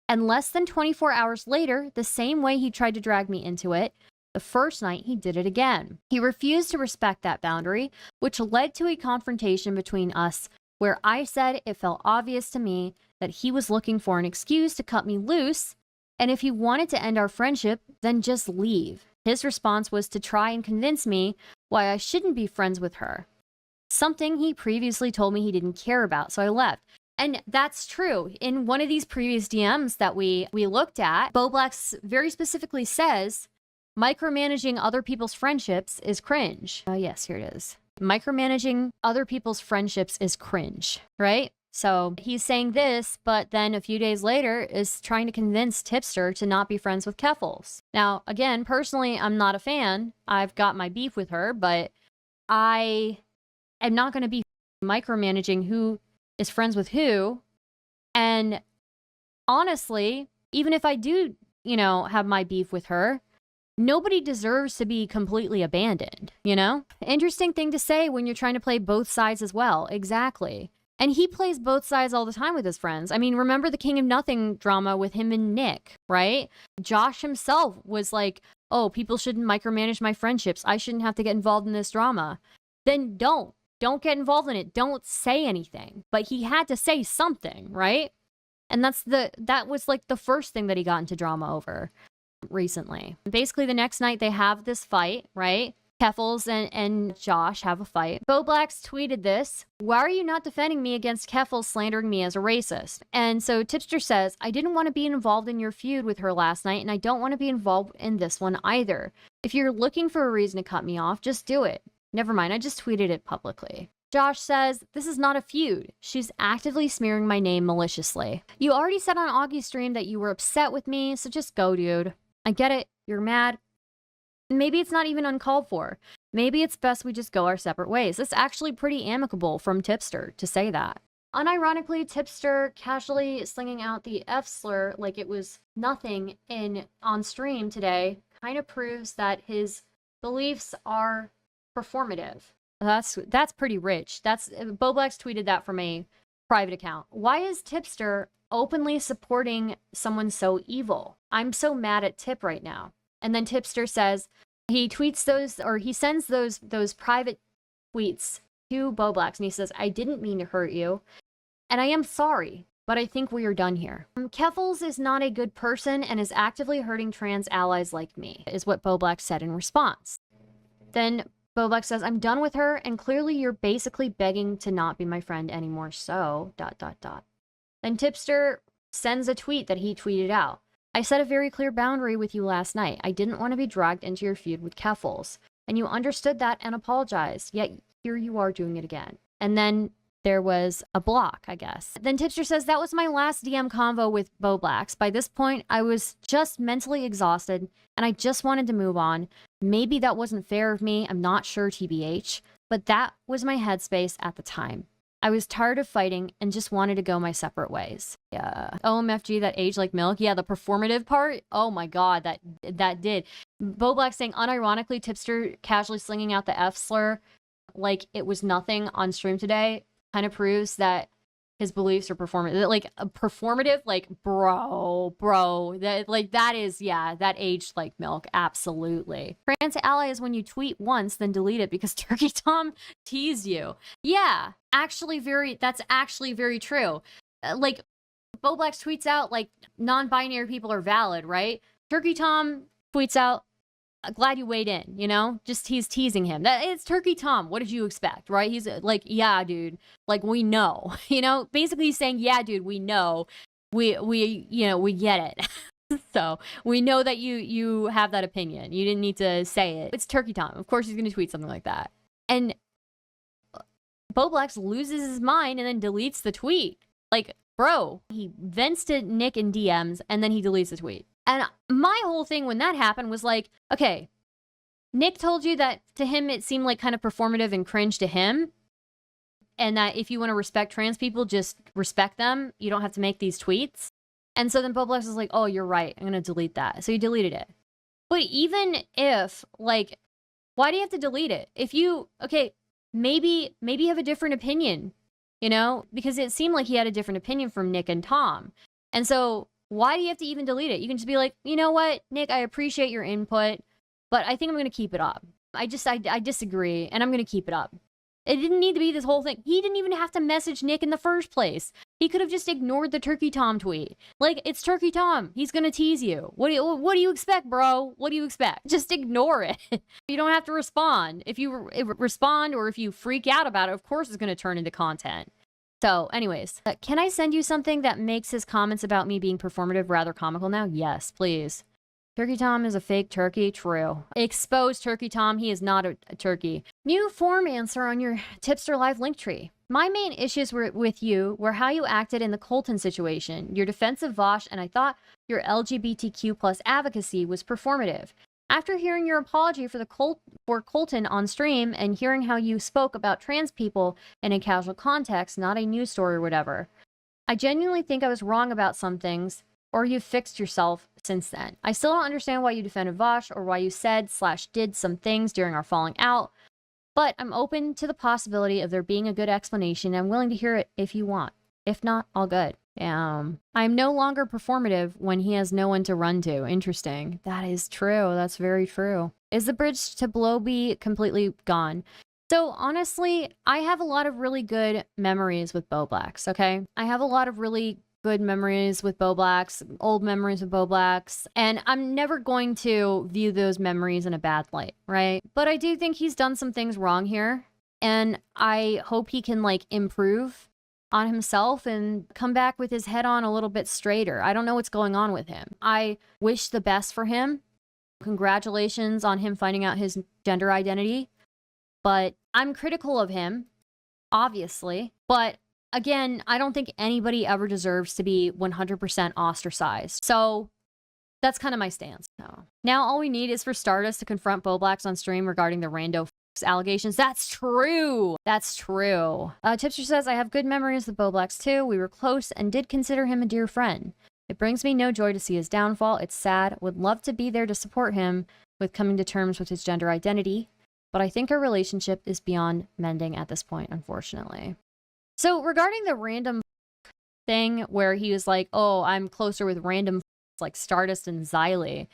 And less than 24 hours later, the same way he tried to drag me into it, the first night he did it again. He refused to respect that boundary, which led to a confrontation between us where I said it felt obvious to me that he was looking for an excuse to cut me loose, and if he wanted to end our friendship, then just leave. His response was to try and convince me why I shouldn't be friends with her. Something he previously told me he didn't care about, so I left. And that's true. In one of these previous DMs that we looked at, Bowblax very specifically says, micromanaging other people's friendships is cringe. Yes, here it is. Micromanaging other people's friendships is cringe, right? So he's saying this, but then a few days later is trying to convince Tipster to not be friends with Keffels. Now, again, personally, I'm not a fan. I've got my beef with her, but I am not going to be micromanaging who is friends with who. And honestly, even if I do, have my beef with her, nobody deserves to be completely abandoned, Interesting thing to say when you're trying to play both sides as well. Exactly. And he plays both sides all the time with his friends. I mean, remember the King of Nothing drama with him and Nick, right? Josh himself was like, oh, people shouldn't micromanage my friendships. I shouldn't have to get involved in this drama. Then don't get involved in it. Don't say anything. But he had to say something, right? And that was like the first thing that he got into drama over recently. Basically, the next night they have this fight, right? Keffels and Josh have a fight. Bowblax tweeted this. Why are you not defending me against Keffels slandering me as a racist? And so Tipster says, I didn't want to be involved in your feud with her last night, and I don't want to be involved in this one either. If you're looking for a reason to cut me off, just do it. Never mind, I just tweeted it publicly. Josh says, this is not a feud. She's actively smearing my name maliciously. You already said on Augie's stream that you were upset with me, so just go, dude. I get it. You're mad. Maybe it's not even uncalled for. Maybe it's best we just go our separate ways. It's actually pretty amicable from Tipster to say that. Unironically, Tipster casually slinging out the F slur like it was nothing on stream today kind of proves that his beliefs are performative. That's pretty rich. Bowblax tweeted that from a private account. Why is Tipster openly supporting someone so evil? I'm so mad at Tip right now. And then Tipster says he tweets those, or he sends those private tweets to Bowblax, and he says, I didn't mean to hurt you, and I am sorry, but I think we are done here. Keffels is not a good person and is actively hurting trans allies like me, is what Bowblax said in response. Then Bowblax says, I'm done with her, and clearly you're basically begging to not be my friend anymore, so... Then Tipster sends a tweet that he tweeted out. I set a very clear boundary with you last night. I didn't want to be dragged into your feud with Keffels, and you understood that and apologized, yet here you are doing it again. And then there was a block, I guess. Then Tipster says, that was my last DM convo with Bowblax. By this point, I was just mentally exhausted, and I just wanted to move on. Maybe that wasn't fair of me. I'm not sure, TBH. But that was my headspace at the time. I was tired of fighting and just wanted to go my separate ways. Yeah. OMFG, that aged like milk. Yeah, the performative part. Oh my god, that did. Bowblax saying, unironically, Tipster casually slinging out the F slur like it was nothing on stream today kind of proves that his beliefs are performative. Like performative, like bro, that is, yeah, that aged like milk. Absolutely. Trans ally is when you tweet once, then delete it because Turkey Tom teased you. Yeah, that's actually very true. Like Bowblax tweets out like non-binary people are valid, right? Turkey Tom tweets out, glad you weighed in, you know? Just he's teasing him. It's Turkey Tom. What did you expect, right? He's like, yeah, dude. Like, we know, you know? Basically he's saying, yeah, dude, we know. We get it. So we know that you have that opinion. You didn't need to say it. It's Turkey Tom. Of course he's going to tweet something like that. And Bowblax loses his mind and then deletes the tweet. Like, bro, he vents to Nick in DMs and then he deletes the tweet. And my whole thing when that happened was like, okay, Nick told you that to him it seemed like kind of performative and cringe to him. And that if you want to respect trans people, just respect them. You don't have to make these tweets. And so then Bowblax was like, oh, you're right. I'm going to delete that. So he deleted it. But even if, like, why do you have to delete it? If you, okay, maybe you have a different opinion, you know? Because it seemed like he had a different opinion from Nick and Tom. And so why do you have to even delete it? You can just be like, you know what, Nick, I appreciate your input, but I think I'm going to keep it up. I disagree, and I'm going to keep it up. It didn't need to be this whole thing. He didn't even have to message Nick in the first place. He could have just ignored the Turkey Tom tweet. Like, it's Turkey Tom. He's going to tease you. What do you expect, bro? What do you expect? Just ignore it. You don't have to respond. If you respond or if you freak out about it, of course it's going to turn into content. So anyways, can I send you something that makes his comments about me being performative rather comical now? Yes, please. Turkey Tom is a fake turkey. True. Expose Turkey Tom. He is not a turkey. New form answer on your Tipster Live Linktree. My main issues with you were how you acted in the Colton situation, your defense of Vosh, and I thought your LGBTQ plus advocacy was performative. After hearing your apology for Colton on stream and hearing how you spoke about trans people in a casual context, not a news story or whatever, I genuinely think I was wrong about some things, or you've fixed yourself since then. I still don't understand why you defended Vosh or why you said/did some things during our falling out, but I'm open to the possibility of there being a good explanation and I'm willing to hear it if you want. If not, all good. I'm no longer performative when he has no one to run to. Interesting. That is true. That's very true. Is the bridge to Blowbee completely gone? So honestly, I have a lot of really good memories with Bowblax, okay? I have a lot of really good memories with Bowblax, old memories with Bowblax, and I'm never going to view those memories in a bad light, right? But I do think he's done some things wrong here, and I hope he can, like, improve on himself and come back with his head on a little bit straighter. I don't know what's going on with him. I wish the best for him. Congratulations on him finding out his gender identity. But I'm critical of him, obviously. But again, I don't think anybody ever deserves to be 100% ostracized. So that's kind of my stance. So now all we need is for Stardust to confront Bowblax on stream regarding the rando allegations. That's true. That's true. Tipster says, I have good memories with Bowblax too. We were close and did consider him a dear friend. It brings me no joy to see his downfall. It's sad. Would love to be there to support him with coming to terms with his gender identity. But I think our relationship is beyond mending at this point, unfortunately. So regarding the random thing where he was like, oh, I'm closer with random like Stardust and Xylee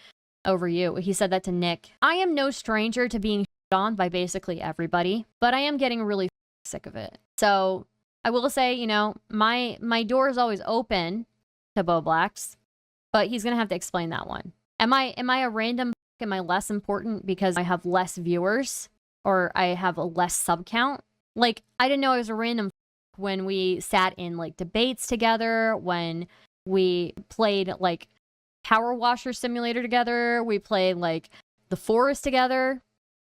over you. He said that to Nick. I am no stranger to being on by basically everybody, but I am getting really sick of it. So I will say, you know, my door is always open to Bowblax, but he's gonna have to explain that one. Am I a random? Am I less important because I have less viewers or I have a less sub count? Like, I didn't know I was a random when we sat in like debates together, when we played like Power Washer Simulator together, we played like The Forest together.